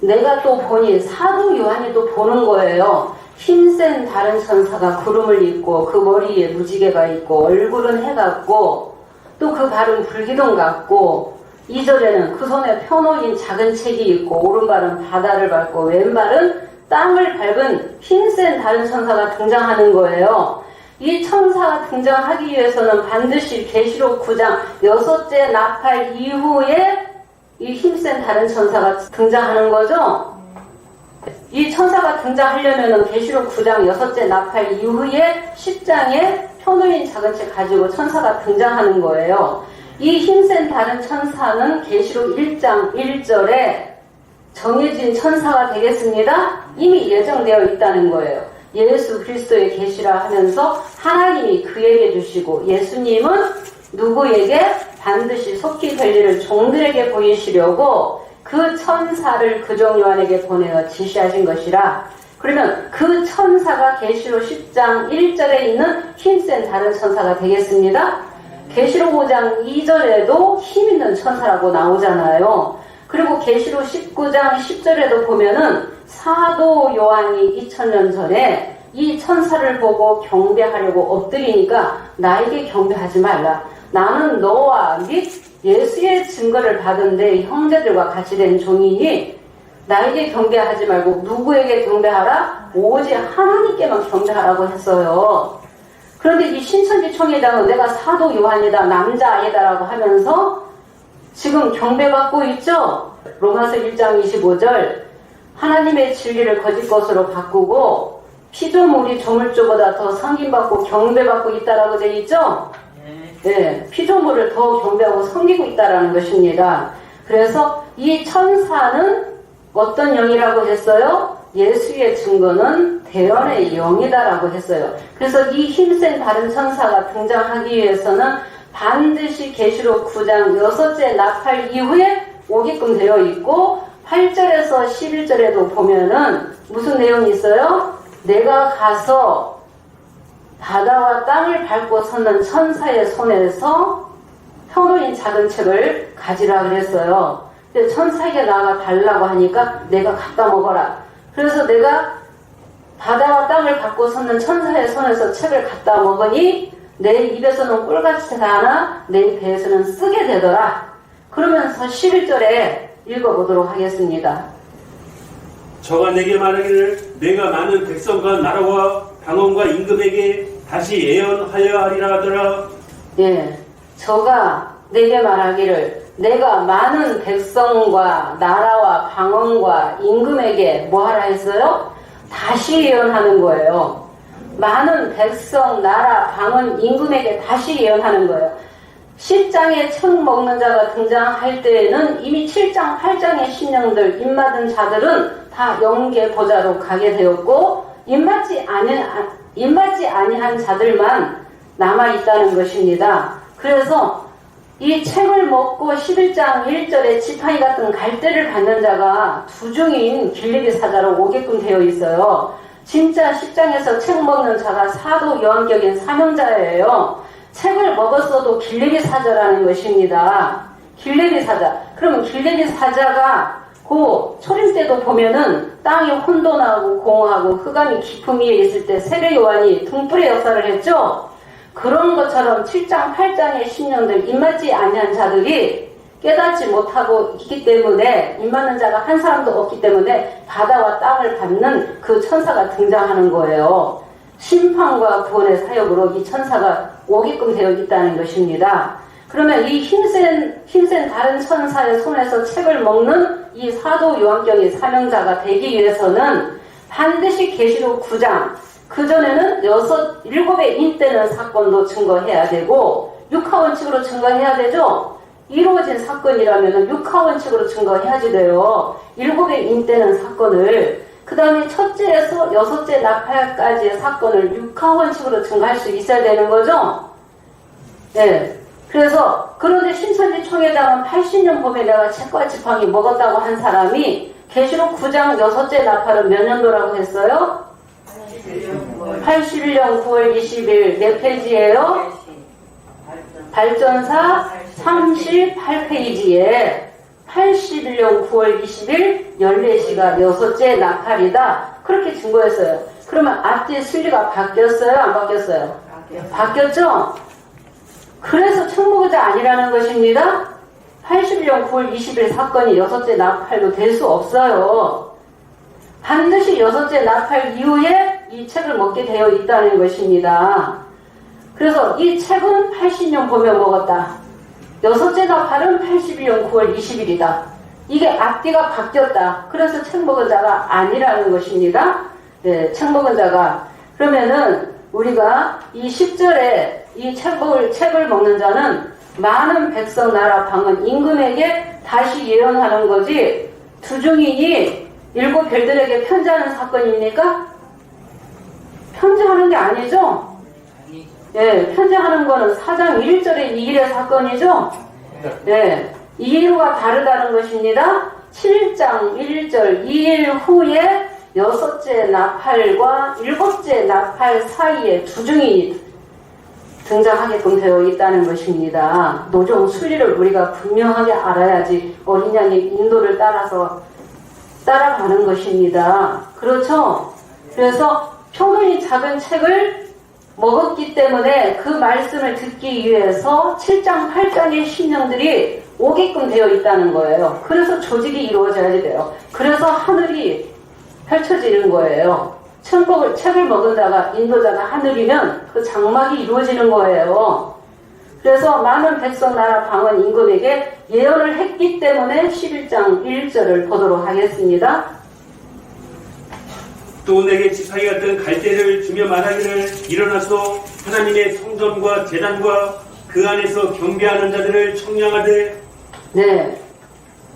Speaker 1: 내가 또 보니 사도 요한이 또 보는 거예요. 힘센 다른 천사가 구름을 입고 그 머리에 무지개가 있고 얼굴은 해 같고 또 그 발은 불기둥 같고 2절에는 그 손에 펴놓인 작은 책이 있고 오른발은 바다를 밟고 왼발은 땅을 밟은 힘센 다른 천사가 등장하는 거예요. 이 천사가 등장하기 위해서는 반드시 계시록 9장 6째 나팔 이후에 이 힘센 다른 천사가 등장하는 거죠. 이 천사가 등장하려면 계시록 9장 6째 나팔 이후에 10장에 펴놓인 작은 책 가지고 천사가 등장하는 거예요. 이 힘센 다른 천사는 계시록 1장 1절에 정해진 천사가 되겠습니다. 이미 예정되어 있다는 거예요. 예수 그리스도의 계시라 하면서 하나님이 그에게 주시고 예수님은 누구에게 반드시 속히 될 일을 종들에게 보이시려고 그 천사를 그종 요한에게 보내어 지시하신 것이라. 그러면 그 천사가 계시록 10장 1절에 있는 힘센 다른 천사가 되겠습니다. 계시록 5장 2절에도 힘 있는 천사라고 나오잖아요. 그리고 계시록 19장 10절에도 보면은 사도 요한이 2000년 전에 이 천사를 보고 경배하려고 엎드리니까 나에게 경배하지 말라. 나는 너와 및 예수의 증거를 받은 내 형제들과 같이 된 종이니 나에게 경배하지 말고 누구에게 경배하라? 오직 하나님께만 경배하라고 했어요. 그런데 이 신천지 총회장은 내가 사도 요한이다, 남자아이다라고 하면서 지금 경배받고 있죠? 로마서 1장 25절 하나님의 진리를 거짓 것으로 바꾸고 피조물이 조물주보다 더 섬김받고 경배받고 있다라고 되어 있죠? 네, 피조물을 더 경배하고 섬기고 있다라는 것입니다. 그래서 이 천사는 어떤 영이라고 했어요? 예수의 증거는 대언의 영이다라고 했어요. 그래서 이 힘센 다른 천사가 등장하기 위해서는 반드시 계시록 9장 6째 나팔 이후에 오게끔 되어 있고 8절에서 11절에도 보면은 무슨 내용이 있어요? 내가 가서 바다와 땅을 밟고 섰는 천사의 손에서 펴놓인 작은 책을 가지라 그랬어요. 근데 천사에게 나가 달라고 하니까 내가 갖다 먹어라. 그래서 내가 바다와 땅을 밟고 섰는 천사의 손에서 책을 갖다 먹으니 내 입에서는 꿀같이 나나 내 배에서는 쓰게 되더라. 그러면서 11절에 읽어보도록 하겠습니다.
Speaker 2: 저가 내게 말하기를 내가 많은 백성과 나라와 방언과 임금에게 다시 예언하여 하리라 하더라.
Speaker 1: 예, 저가 내게 말하기를 내가 많은 백성과 나라와 방언과 임금에게 뭐하라 했어요? 다시 예언하는 거예요. 많은 백성, 나라, 방언, 임금에게 다시 예언하는 거예요. 10장에 책 먹는 자가 등장할 때에는 이미 7장, 8장의 신령들, 입맞은 자들은 다 영계 보좌로 가게 되었고 입맞지 아니한 자들만 남아있다는 것입니다. 그래서 이 책을 먹고 11장 1절에 지팡이 같은 갈대를 받는 자가 두 중인 길리비 사자로 오게끔 되어 있어요. 진짜 10장에서 책 먹는 자가 사도 요한격인 사명자예요. 책을 먹었어도 길리비 사자라는 것입니다. 길리비 사자. 그러면 길리비 사자가 그 초림 때도 보면은 땅이 혼돈하고 공허하고 흑암이 깊음 위에 있을 때 세례 요한이 등불의 역사를 했죠. 그런 것처럼 7장 8장의 신령들 입맞지 아니한 자들이 깨닫지 못하고 있기 때문에 입맞는 자가 한 사람도 없기 때문에 바다와 땅을 밟는 그 천사가 등장하는 거예요. 심판과 구원의 사역으로 이 천사가 오게끔 되어 있다는 것입니다. 그러면 이 힘센 다른 천사의 손에서 책을 먹는 이 사도 요한격의 사명자가 되기 위해서는 반드시 계시록 9장 그전에는 7의 인되는 사건도 증거해야 되고 육하원칙으로 증거해야 되죠. 이루어진 사건이라면 육하원칙으로 증거해야지 돼요. 7의 인되는 사건을 그 다음에 첫째에서 6째 나팔까지의 사건을 육하원칙으로 증거할 수 있어야 되는 거죠. 네. 그래서 그런데 신천지 총회장은 80년 봄에 내가 책과 지팡이 먹었다고 한 사람이 계시록 9장 6째 나팔은 몇 년도라고 했어요? 81년 9월 20일 몇 페이지예요? 발전사 38페이지에 81년 9월 20일 14시가 6째 나팔이다. 그렇게 증거했어요. 그러면 앞뒤 순리가 바뀌었어요? 안 바뀌었어요? 바뀌었죠? 그래서 청보자 아니라는 것입니다. 81년 9월 20일 사건이 6째 나팔도 될 수 없어요. 반드시 6째 나팔 이후에 이 책을 먹게 되어 있다는 것입니다. 그래서 이 책은 80년 봄에 먹었다. 6째 나팔은 81년 9월 20일이다. 이게 앞뒤가 바뀌었다. 그래서 책 먹은 자가 아니라는 것입니다. 네, 책 먹은 자가. 그러면은 우리가 이 10절에 이 책을 먹는 자는 많은 백성 나라 방은 임금에게 다시 예언하는 거지 두 증인이 7별들에게 편지하는 사건입니까? 편지하는 게 아니죠? 예, 편지하는 거는 4장 1절의 이 일의 사건이죠? 예, 이 일과 다르다는 것입니다. 7장 1절 이 일 후에 6째 나팔과 7째 나팔 사이에 두 증인이 등장하게끔 되어 있다는 것입니다. 노종 순리를 우리가 분명하게 알아야지 어린 양의 인도를 따라서 따라가는 것입니다. 그렇죠? 그래서 표문이 작은 책을 먹었기 때문에 그 말씀을 듣기 위해서 7장 8장의 신령들이 오게끔 되어 있다는 거예요. 그래서 조직이 이루어져야 돼요. 그래서 하늘이 펼쳐지는 거예요. 책을 먹은 자가 인도자가 하늘이면 그 장막이 이루어지는 거예요. 그래서 많은 백성 나라 방언 임금에게 예언을 했기 때문에 11장 1절을 보도록 하겠습니다.
Speaker 2: 또 내게 지팡이 같은 갈대를 주며 말하기를 일어나서 하나님의 성전과 제단과 그 안에서 경배하는 자들을 청량하되
Speaker 1: 네.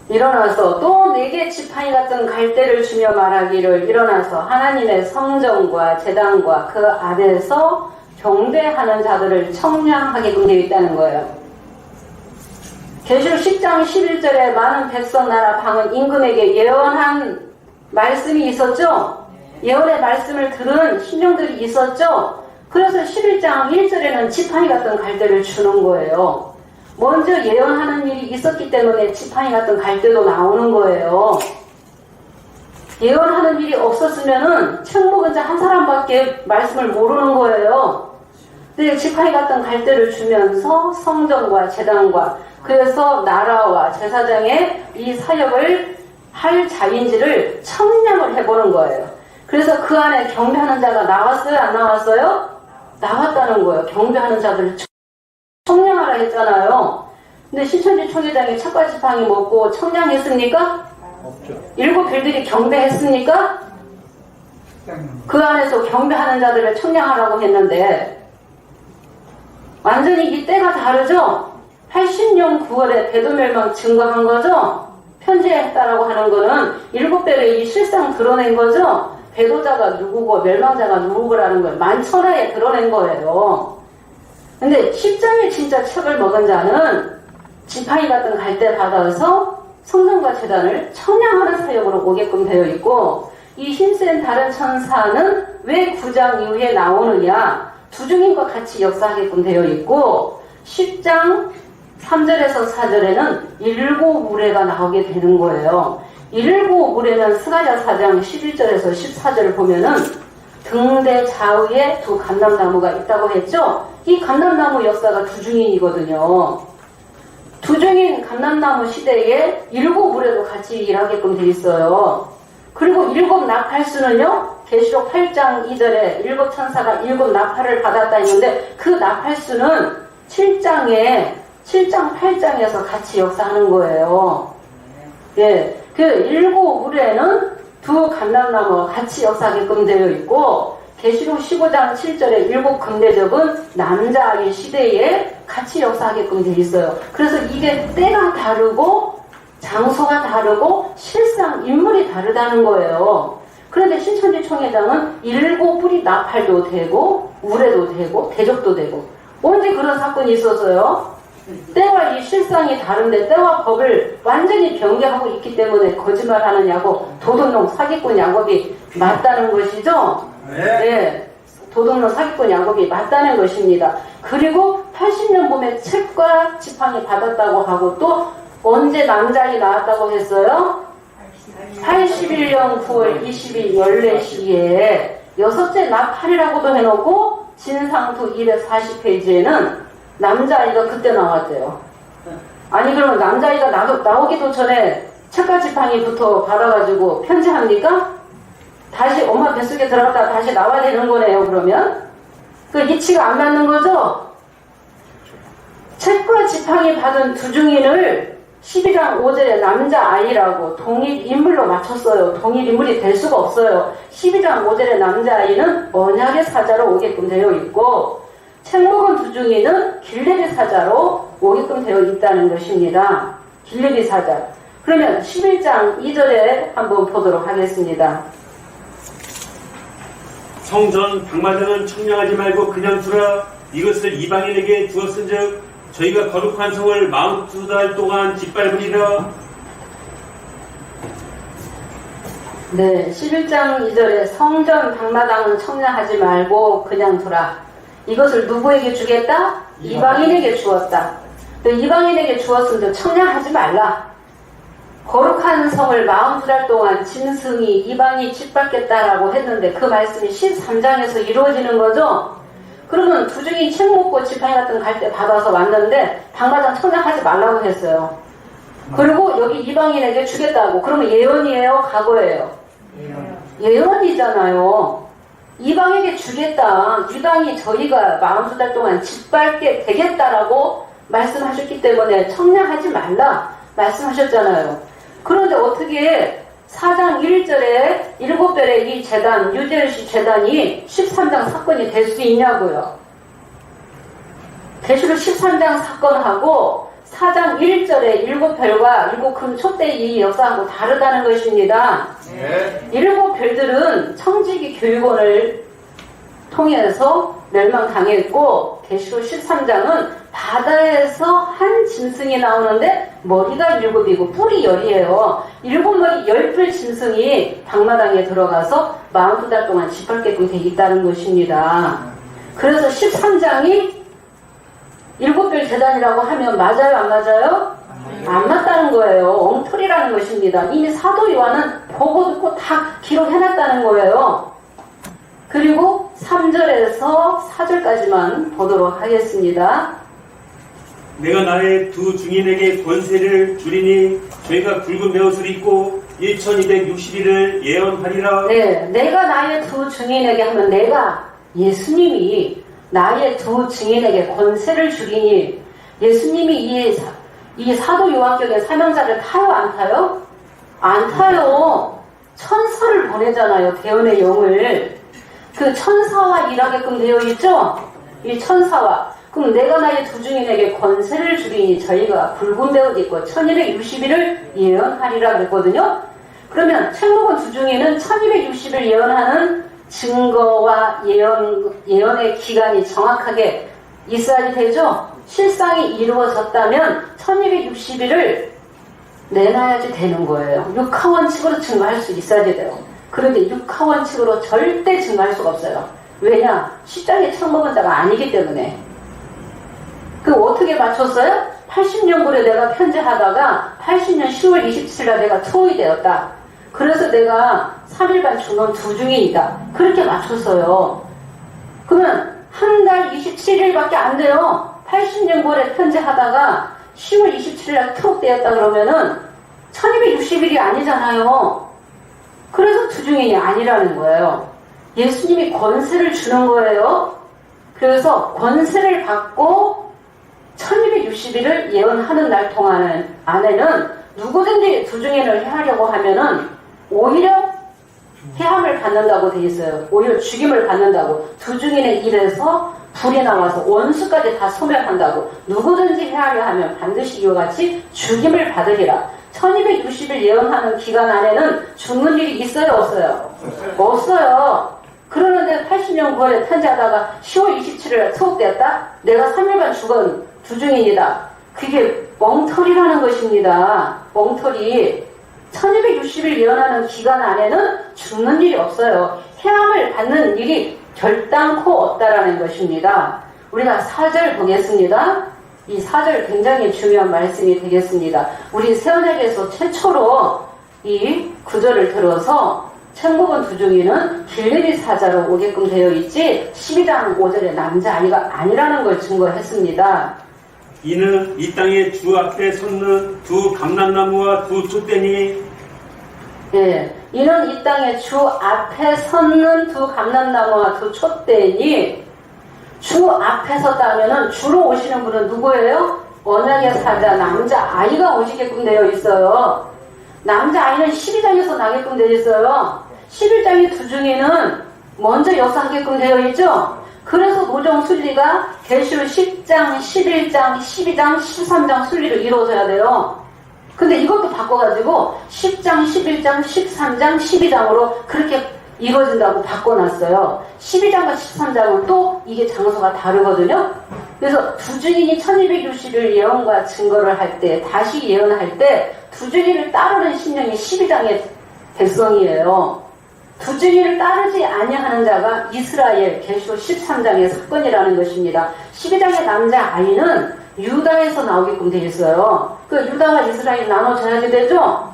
Speaker 1: 일어나서 또 내게 지팡이 같은 갈대를 주며 말하기를 일어나서 하나님의 성전과 제단과 그 안에서 경배하는 자들을 청량하게끔 되어 있다는 거예요. 계시록 10장 11절에 많은 백성 나라 방은 임금에게 예언한 말씀이 있었죠? 예언의 말씀을 들은 신령들이 있었죠? 그래서 11장 1절에는 지팡이 같은 갈대를 주는 거예요. 먼저 예언하는 일이 있었기 때문에 지팡이 같은 갈대도 나오는 거예요. 예언하는 일이 없었으면은 책 먹은 자 한 사람밖에 말씀을 모르는 거예요. 근데 지팡이 같은 갈대를 주면서 성전과 제단과 그래서 나라와 제사장의 이 사역을 할 자인지를 청량을 해보는 거예요. 그래서 그 안에 경배하는 자가 나왔어요? 안 나왔어요? 나왔다는 거예요. 경배하는 자들을 청량하라 했잖아요. 근데 신천지 총회장이 책과 지팡이 먹고 청량했습니까?
Speaker 3: 없죠.
Speaker 1: 7별들이 경배했습니까? 그 안에서 경배하는 자들을 청량하라고 했는데 완전히 이 때가 다르죠? 80년 9월에 배도멸망 증거한 거죠? 편지했다라고 하는 거는 7별의 이 실상 드러낸 거죠? 배도자가 누구고 멸망자가 누구라는 걸 만천하에 드러낸 거예요. 근데 10장에 진짜 책을 먹은 자는 지팡이 같은 갈대 받아서 성전과 제단을 청량하는 사역으로 오게끔 되어 있고 이 힘센 다른 천사는 왜 9장 이후에 나오느냐 두 증인과 같이 역사하게끔 되어 있고 10장 3절에서 4절에는 7무례가 나오게 되는 거예요. 7무례는 스가랴 4장 11절에서 14절을 보면은 등대 좌우에 두 감람나무가 있다고 했죠? 이 감람나무 역사가 두 증인이거든요. 두 증인 감람나무 시대에 7무례도 같이 일하게끔 돼 있어요. 그리고 7 나팔수는요, 계시록 8장 2절에 7 천사가 7 나팔을 받았다 했는데 그 나팔수는 7장 8장에서 같이 역사하는 거예요. 예, 그 7무례는 두 감람나무와 같이 역사하게끔 되어 있고 계시록 15장 7절에 일곱 금대접은 남자아이 시대에 같이 역사하게끔 되어 있어요. 그래서 이게 때가 다르고 장소가 다르고 실상 인물이 다르다는 거예요. 그런데 신천지 총회장은 일곱 뿌리 나팔도 되고 우레도 되고 대접도 되고 언제 그런 사건이 있었어요? 때와 이 실상이 다른데 때와 법을 완전히 변개하고 있기 때문에 거짓말하는 야곱, 도둑놈 사기꾼 야곱이 맞다는 것이죠. 네, 도둑놈 사기꾼 야곱이 맞다는 것입니다. 그리고 80년 봄에 책과 지팡이 받았다고 하고 또 언제 남자아이 나왔다고 했어요? 81년 9월 20일 14시에 여섯째 나팔이라고도 해놓고 진상투 240페이지에는 남자아이가 그때 나왔대요. 아니 그러면 남자아이가 나오기도 전에 책과 지팡이부터 받아가지고 편지합니까? 다시 엄마 뱃속에 들어갔다 다시 나와야 되는 거네요. 그러면 그 이치가 안 맞는 거죠? 책과 지팡이 받은 두 증인을 12장 5절에 남자아이라고 동일 인물로 맞췄어요. 동일 인물이 될 수가 없어요. 12장 5절에 남자아이는 언약의 사자로 오게끔 되어 있고 책 먹은 두 증인은 길레비 사자로 오게끔 되어 있다는 것입니다. 길레비 사자. 그러면 11장 2절에 한번 보도록 하겠습니다.
Speaker 2: 성전 방마당은 청량하지 말고 그냥 두라. 이것을 이방인에게 주었은즉 저희가 거룩한 성을 42달 동안 짓밟으리라.
Speaker 1: 네, 11장 2절에 성전 방마당은 청량하지 말고 그냥 두라. 이것을 누구에게 주겠다? 이방인에게 주었다. 이방인에게 주었으면 청량하지 말라. 거룩한 성을 42달 동안 짐승이 이방이 짓밟겠다라고 했는데 그 말씀이 13장에서 이루어지는 거죠? 그러면 두 증인 책 먹고 지팡이 같은 거 갈 때 받아서 왔는데 방마당 청량하지 말라고 했어요. 그리고 여기 이방인에게 주겠다고. 그러면 예언이에요? 과거예요? 예언이잖아요. 이방에게 주겠다. 유당이 저희가 42달 동안 짓밟게 되겠다라고 말씀하셨기 때문에 청량하지 말라 말씀하셨잖아요. 그런데 어떻게 4장 1절에 7별의 이 재단, 유대시 재단이 13장 사건이 될 수 있냐고요. 계시록 13장 사건하고 4장 1절에 7별과 7큰 촛대의 역사하고 다르다는 것입니다. 네. 7별들은 청지기 교육원을 통해서 멸망당했고 계시록 13장은 바다에서 한 짐승이 나오는데 머리가 7이고 뿔이 10이에요. 7머리 10뿔 짐승이 방마당에 들어가서 42달 동안 짓밟게끔 돼 있다는 것입니다. 그래서 13장이 7별 재단이라고 하면 맞아요? 안 맞아요? 안 맞다는 거예요. 엉터리라는 것입니다. 이미 사도 요한은 보고 듣고 다 기록해놨다는 거예요. 그리고 3절에서 4절까지만 보도록 하겠습니다.
Speaker 2: 내가 나의 두 증인에게 권세를 주리니 저희가 붉은 베옷을 입고 1260일을 예언하리라. 네,
Speaker 1: 내가 나의 두 증인에게 하면 내가 예수님이 나의 두 증인에게 권세를 주리니 예수님이 이 사도 요한격의 사명자를 타요? 안 타요? 안 타요. 천사를 보내잖아요. 대언의 영을. 그 천사와 일하게끔 되어 있죠? 이 천사와. 그럼 내가 나의 두 증인에게 권세를 주리니 저희가 붉은 베옷 입고 1260일을 예언하리라 그랬거든요. 그러면 책 먹은 두 증인은 1260일 예언하는 증거와 예언의 기간이 정확하게 있어야 되죠. 실상이 이루어졌다면 1260일을 내놔야지 되는 거예요. 육하원칙으로 증거할 수 있어야 돼요. 그런데 육하원칙으로 절대 증거할 수가 없어요. 왜냐? 십장에 책 먹은 자가 아니기 때문에. 그 어떻게 맞췄어요? 80년골에 내가 편지하다가 80년 10월 27일에 내가 투혼이 되었다. 그래서 내가 3일반 중원 두 증인이다. 그렇게 맞췄어요. 그러면 한 달 27일밖에 안 돼요. 80년골에 편지하다가 10월 27일에 투옥되었다 그러면은 1260일이 아니잖아요. 그래서 두 증인이 아니라는 거예요. 예수님이 권세를 주는 거예요. 그래서 권세를 받고 1260일을 예언하는 날 동안 안에는 누구든지 두 증인을 하려고 하면은 오히려 해함을 받는다고 돼 있어요. 오히려 죽임을 받는다고. 두 중인의 일에서 불이 나와서 원수까지 다 소멸한다고. 누구든지 해하려 하면 반드시 이와 같이 죽임을 받으리라. 1260일 예언하는 기간 안에는 죽는 일이 있어요, 없어요? 없어요. 그러는데 80년 9월에 편지하다가 10월 27일에 투옥되었다? 내가 3일간 죽은 두중인이다. 그게 멍털이라는 것입니다. 멍털이. 1260일 예언하는 기간 안에는 죽는 일이 없어요. 해함을 받는 일이 결단코 없다라는 것입니다. 우리가 4절 보겠습니다. 이 4절 굉장히 중요한 말씀이 되겠습니다. 우리 세언에게서 최초로 이 구절을 들어서 천국은 두중이는 길르비 사자로 오게끔 되어 있지 12장 5절의 남자아이가 아니라는 걸 증거했습니다.
Speaker 2: 이는 이 땅의 주 앞에 섰는 두 감람나무와 두 촛대니
Speaker 1: 예, 이는 이 땅의 주 앞에 섰는 두 감람나무와 두 촛대니 주 앞에 섰다면은 주로 오시는 분은 누구예요? 언약의 사자 남자아이가 오시게끔 되어 있어요. 남자아이는 12장에서 나게끔 되어 있어요. 11장의 두중에는 먼저 역사하게끔 되어 있죠. 그래서 노정 순리가 계시록 10장, 11장, 12장, 13장 순리로 이루어져야 돼요. 근데 이것도 바꿔가지고 10장, 11장, 13장, 12장으로 그렇게 이루어진다고 바꿔놨어요. 12장과 13장은 또 이게 장소가 다르거든요. 그래서 두중인이 1260일 예언과 증거를 할 때, 다시 예언할 때 두중인을 따르는 심령이 12장의 백성이에요. 두중인을 따르지 아니하는 자가 이스라엘 계시록 13장의 사건이라는 것입니다. 12장의 남자아이는 유다에서 나오게끔 되어 있어요. 그 유다와 이스라엘이 나눠져야지 되죠?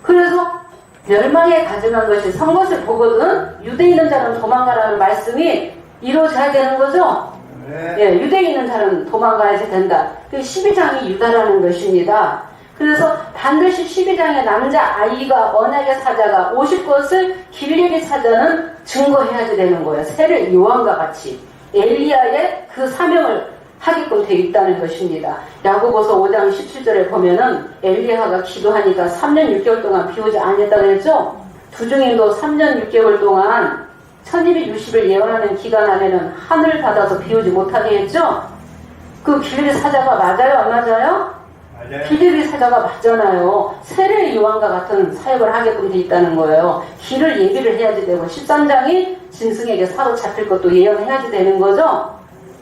Speaker 1: 그래서 멸망에 가증한 것이 선 것을 보거든 유대에 있는 자는 도망가라는 말씀이 이루어져야 되는 거죠? 네. 예, 유대에 있는 자는 도망가야지 된다. 그 12장이 유다라는 것입니다. 그래서 반드시 12장의 남자아이가 언약의 사자가 오실 것을 길리기 사자는 증거해야지 되는 거예요. 세례 요한과 같이 엘리야의 그 사명을 하게끔 되어 있다는 것입니다. 야고보서 5장 17절에 보면은 엘리야가 기도하니까 3년 6개월 동안 비오지 않았다 그랬죠? 두중인도 3년 6개월 동안 1260일 예언하는 기간 안에는 하늘 닫아서 비오지 못하게 했죠? 그 길리기 사자가 맞아요? 안 맞아요? 길리기 사자가 맞잖아요. 세례 요한과 같은 사역을 하게끔 되어 있다는 거예요. 길을 예비를 해야지 되고 13장이 짐승에게 사로잡힐 것도 예언해야지 되는 거죠?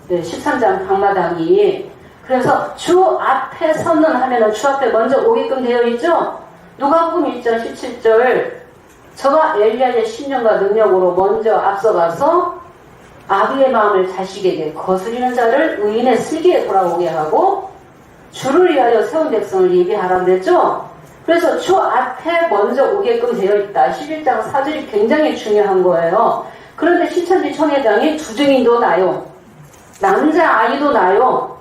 Speaker 1: 네, 13장 방마당이. 그래서 주 앞에 섰는 하면은 주 앞에 먼저 오게끔 되어 있죠? 누가복음 1장 17절 저가 엘리야의 신령과 능력으로 먼저 앞서가서 아비의 마음을 자식에게 거스리는 자를 의인의 슬기에 돌아오게 하고 주를 위하여 세운 백성을 예비하라 그랬죠? 그래서 주 앞에 먼저 오게끔 되어 있다. 11장 4절이 굉장히 중요한 거예요. 그런데 신천지 총회장이 두중인도 나요. 남자아이도 나요.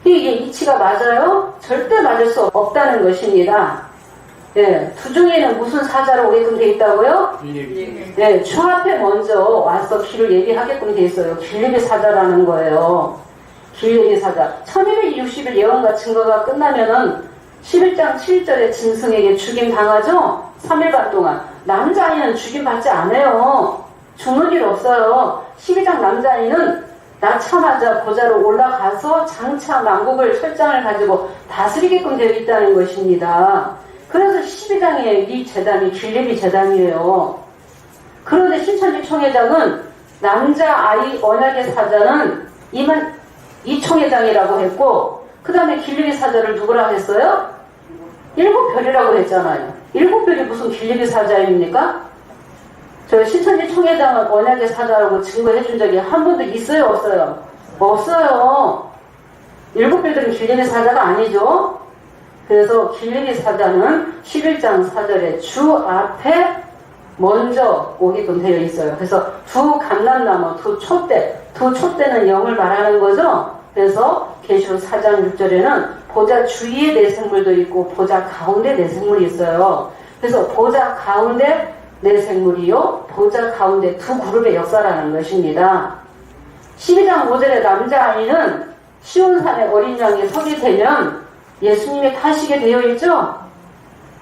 Speaker 1: 이게 이치가 맞아요? 절대 맞을 수 없다는 것입니다. 예, 두중에는 무슨 사자로 오게끔 되어 있다고요? 예, 주 앞에 먼저 와서 길을 예비하게끔 되어 있어요. 길리기 사자라는 거예요. 길리기 사자. 1260일 예언과 증거가 끝나면은 11장 7절에 짐승에게 죽임 당하죠? 3일반 동안. 남자아이는 죽임 받지 않아요. 죽는 일 없어요. 12장 남자아이는 낳자마자 보좌로 올라가서 장차 만국을 철장을 가지고 다스리게끔 되어 있다는 것입니다. 그래서 12장의 이 재단이 길리기 재단이에요. 그런데 신천지 총회장은 남자아이 언약의 사자는 이 총회장이라고 했고 그 다음에 길리기 사자를 누구라고 했어요? 7별이라고 했잖아요. 7별이 무슨 길리기 사자입니까? 저 신천지 총회장은 언약의 사자라고 증거해 준 적이 한 번도 있어요? 없어요? 없어요. 7별들은 길리기 사자가 아니죠. 그래서 길리기 사자는 11장 4절에 주 앞에 먼저 오게끔 되어 있어요. 그래서 두 감람나무, 두 촛대는 영을 말하는 거죠. 그래서 계시록 4장 6절에는 보좌 주위에 내생물도 있고 보좌 가운데 내생물이 있어요. 그래서 보좌 가운데 내생물이요, 보좌 가운데 두 그룹의 역사라는 것입니다. 12장 5절에 남자아이는 시온산의 어린 양이 서게 되면 예수님이 타시게 되어 있죠?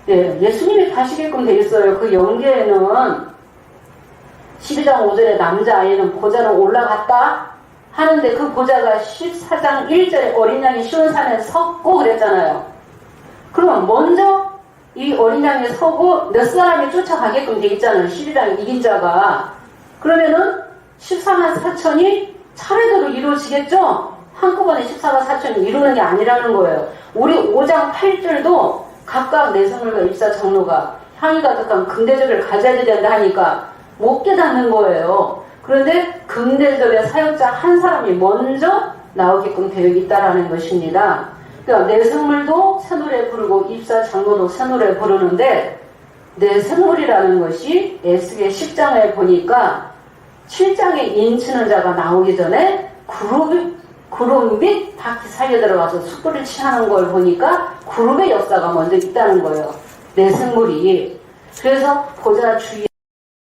Speaker 1: 네, 예수님이 타시게끔 되어 있어요. 그 영계에는 12장 5절에 남자아이는 보좌로 올라갔다 하는데 그 보좌가 14장 1절에 어린 양이 시온 산에 섰고 그랬잖아요. 그러면 먼저 이 어린 양이 서고 몇 사람이 쫓아가게끔 돼 있잖아요. 12장 이긴 자가. 그러면은 14만 4천이 차례대로 이루어지겠죠? 한꺼번에 14만 4천이 이루는 게 아니라는 거예요. 우리 5장 8절도 각각 내성물과 입사 장로가 향이 가득한 금대접을 가져야 된다 하니까 못 깨닫는 거예요. 그런데 금대접의 사역자 한 사람이 먼저 나오게끔 되어 있다라는 것입니다. 그러니까 내생물도 새 노래 부르고 입사 장로도 새 노래 부르는데 내생물이라는 것이 에스겔 10장에 보니까 7장에 인치는 자가 나오기 전에 그룹 및 바퀴 사이에 들어가서 숯불을 취하는 걸 보니까 그룹의 역사가 먼저 있다는 거예요. 내생물이. 그래서 보좌 주위에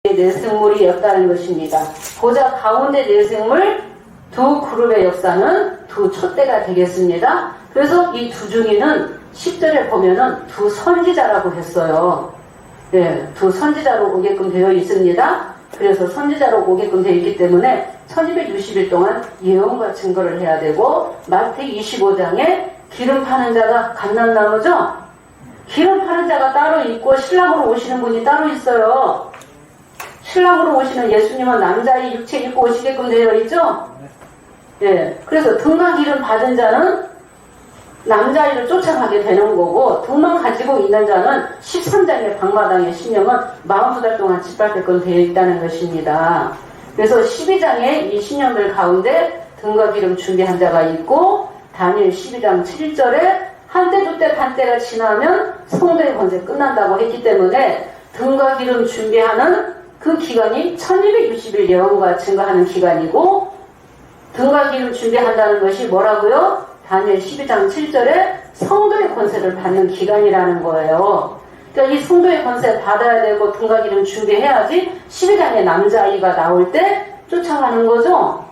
Speaker 1: 내생물이 없다는 것입니다. 보좌 가운데 내생물 두 그룹의 역사는 두 촛대가 되겠습니다. 그래서 이 두 중에는 10절에 보면은 두 선지자라고 했어요. 네, 두 선지자로 오게끔 되어 있습니다. 그래서 선지자로 오게끔 되어 있기 때문에 1260일 동안 예언과 증거를 해야 되고 마태 25장에 기름 파는 자가 감람나무죠? 기름 파는 자가 따로 있고 신랑으로 오시는 분이 따로 있어요. 신랑으로 오시는 예수님은 남자의 육체 입고 오시게끔 되어 있죠? 예. 그래서 등만 기름 받은 자는 남자아이를 쫓아가게 되는 거고 등만 가지고 있는 자는 13장의 방마당의 신령은 42달 동안 짓밟게끔 되어 있다는 것입니다. 그래서 12장의 이 신령들 가운데 등과 기름 준비한 자가 있고 다니엘 12장 7절에 한때 두때 반때가 지나면 성도의 권세 끝난다고 했기 때문에 등과 기름 준비하는 그 기간이 1260일 예언과 증거하는 기간이고 등과 기름 준비한다는 것이 뭐라고요? 다니엘 12장 7절에 성도의 권세를 받는 기간이라는 거예요. 그러니까 이 성도의 권세 받아야 되고 등과 기름 준비해야지 12장의 남자아이가 나올 때 쫓아가는 거죠.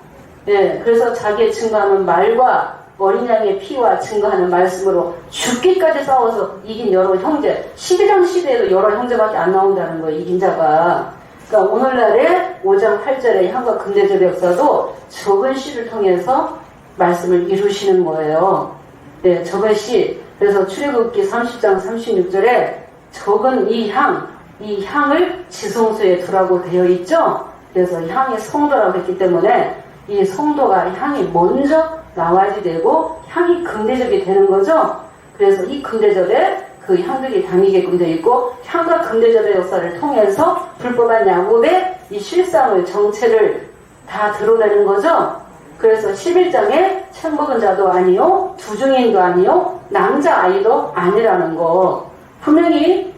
Speaker 1: 예, 그래서 자기의 증거하는 말과 어린 양의 피와 증거하는 말씀으로 죽기까지 싸워서 이긴 여러 형제 12장 시대에도 여러 형제밖에 안 나온다는 거예요. 이긴 자가. 그러니까 오늘날의 5장 8절의 향과 금대접의 역사도 적은 씨를 통해서 말씀을 이루시는 거예요. 네, 적은 씨. 그래서 출애굽기 30장 36절에 적은 이 향을 지성소에 두라고 되어 있죠. 그래서 향이 성도라고 했기 때문에 이 성도가 향이 먼저 나와야지 되고 향이 금대접이 되는 거죠. 그래서 이 금대접에 그 향들이 담기게끔 되어 있고 향과 금대접의 역사를 통해서 불법한 야곱의 이 실상을 정체를 다 드러내는 거죠. 그래서 11장에 책 먹은 자도 아니요 두 중인도 아니요 남자아이도 아니라는 거 분명히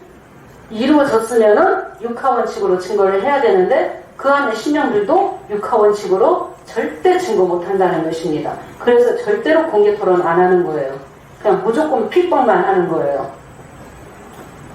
Speaker 1: 이루어졌으면은 육하원칙으로 증거를 해야 되는데 그 안에 신령들도 육하원칙으로 절대 증거 못한다는 것입니다. 그래서 절대로 공개 토론 안 하는 거예요. 그냥 무조건 픽박만 하는 거예요.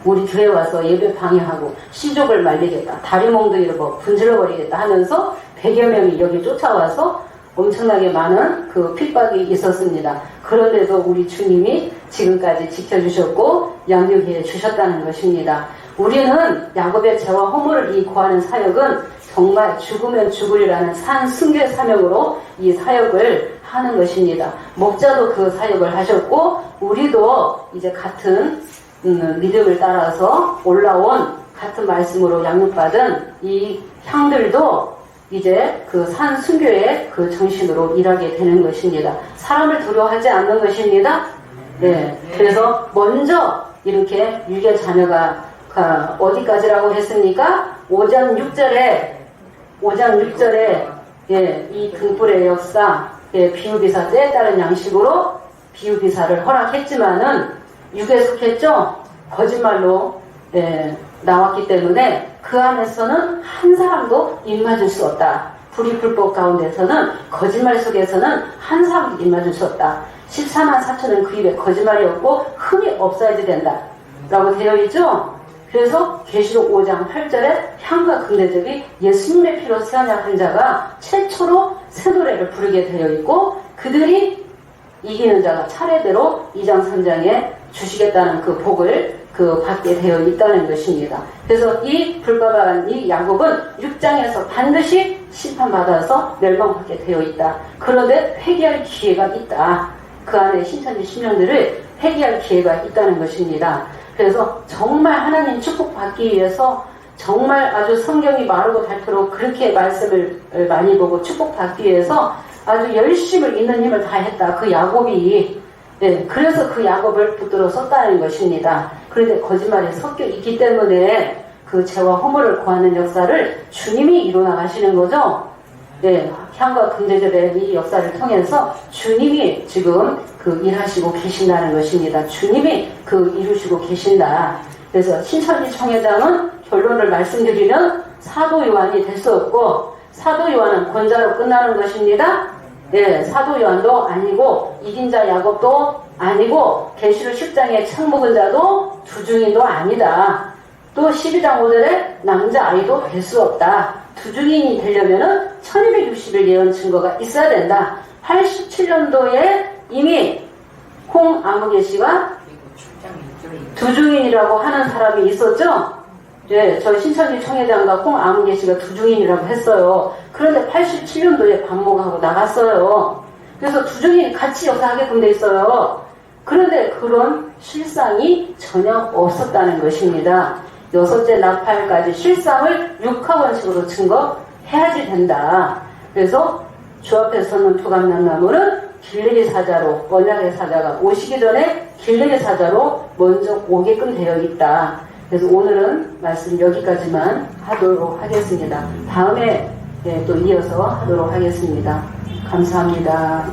Speaker 1: 우리 교회 와서 예배 방해하고 시족을 말리겠다, 다리 몽둥이를 뭐 분질러버리겠다 하면서 100여 명이 여기 쫓아와서 엄청나게 많은 그 핍박이 있었습니다. 그런데도 우리 주님이 지금까지 지켜주셨고 양육해 주셨다는 것입니다. 우리는 야곱의 죄와 허물을 이 구하는 사역은 정말 죽으면 죽으리라는 산 순교의 사명으로 이 사역을 하는 것입니다. 목자도 그 사역을 하셨고 우리도 이제 같은 믿음을 따라서 올라온 같은 말씀으로 양육받은 이 향들도 이제 그 산 순교의 그 정신으로 일하게 되는 것입니다. 사람을 두려워하지 않는 것입니다. 네. 그래서 먼저 이렇게 유괴 자녀가 어디까지라고 했습니까? 5장 6절에 예, 이 등불의 역사, 예, 비유비사 때에 따른 양식으로 비유비사를 허락했지만은 육에 속했죠? 거짓말로 예, 나왔기 때문에 그 안에서는 한 사람도 입맞을 수 없다. 불의불법 가운데서는 거짓말 속에서는 한 사람도 입맞을 수 없다. 14만 4천은 그 입에 거짓말이 없고 흠이 없어야지 된다 라고 되어 있죠. 그래서 계시록 5장 8절에 향과 금대접이 예수님의 피로 세언약한 자가 최초로 새 노래를 부르게 되어 있고 그들이 이기는 자가 차례대로 2장 3장에 주시겠다는 그 복을 받게 되어 있다는 것입니다. 그래서 이 불법한 이 야곱은 6장에서 반드시 심판받아서 멸망하게 되어 있다. 그런데 회개할 기회가 있다. 그 안에 신천지 신령들을 회개할 기회가 있다는 것입니다. 그래서 정말 하나님 축복받기 위해서 정말 아주 성경이 마르고 닳도록 그렇게 말씀을 많이 보고 축복받기 위해서 아주 열심을 있는 힘을 다했다. 그 야곱이 그래서 그 야곱을 붙들어 섰다는 것입니다. 그런데 거짓말에 섞여 있기 때문에 그 죄와 허물을 구하는 역사를 주님이 이루어나가시는 거죠. 향과 금제절의 이 역사를 통해서 주님이 지금 일하시고 계신다는 것입니다. 주님이 이루시고 계신다. 그래서 신천지 총회장은 결론을 말씀드리면 사도 요한이 될 수 없고 사도 요한은 권자로 끝나는 것입니다. 사도 요한도 아니고 이긴 자 야곱도 아니고 계시록 10장의 책 묵은 자도 두중인도 아니다. 또 12장 5절에 남자아이도 될 수 없다. 두중인이 되려면은 1260일 예언 증거가 있어야 된다. 87년도에 이미 홍아무개씨가 두중인이라고 하는 사람이 있었죠? 저 신천지 총회장과 홍아무개씨가 두중인이라고 했어요. 그런데 87년도에 반목하고 나갔어요. 그래서 두중인이 같이 역사하게끔 돼 있어요. 그런데 그런 실상이 전혀 없었다는 것입니다. 여섯째 나팔까지 실상을 육하원칙으로 증거해야지 된다. 그래서 주 앞에 서는 두감남나무는 길르기 사자로, 언약의 사자가 오시기 전에 길르기 사자로 먼저 오게끔 되어 있다. 그래서 오늘은 말씀 여기까지만 하도록 하겠습니다. 다음에 또 이어서 하도록 하겠습니다. 감사합니다.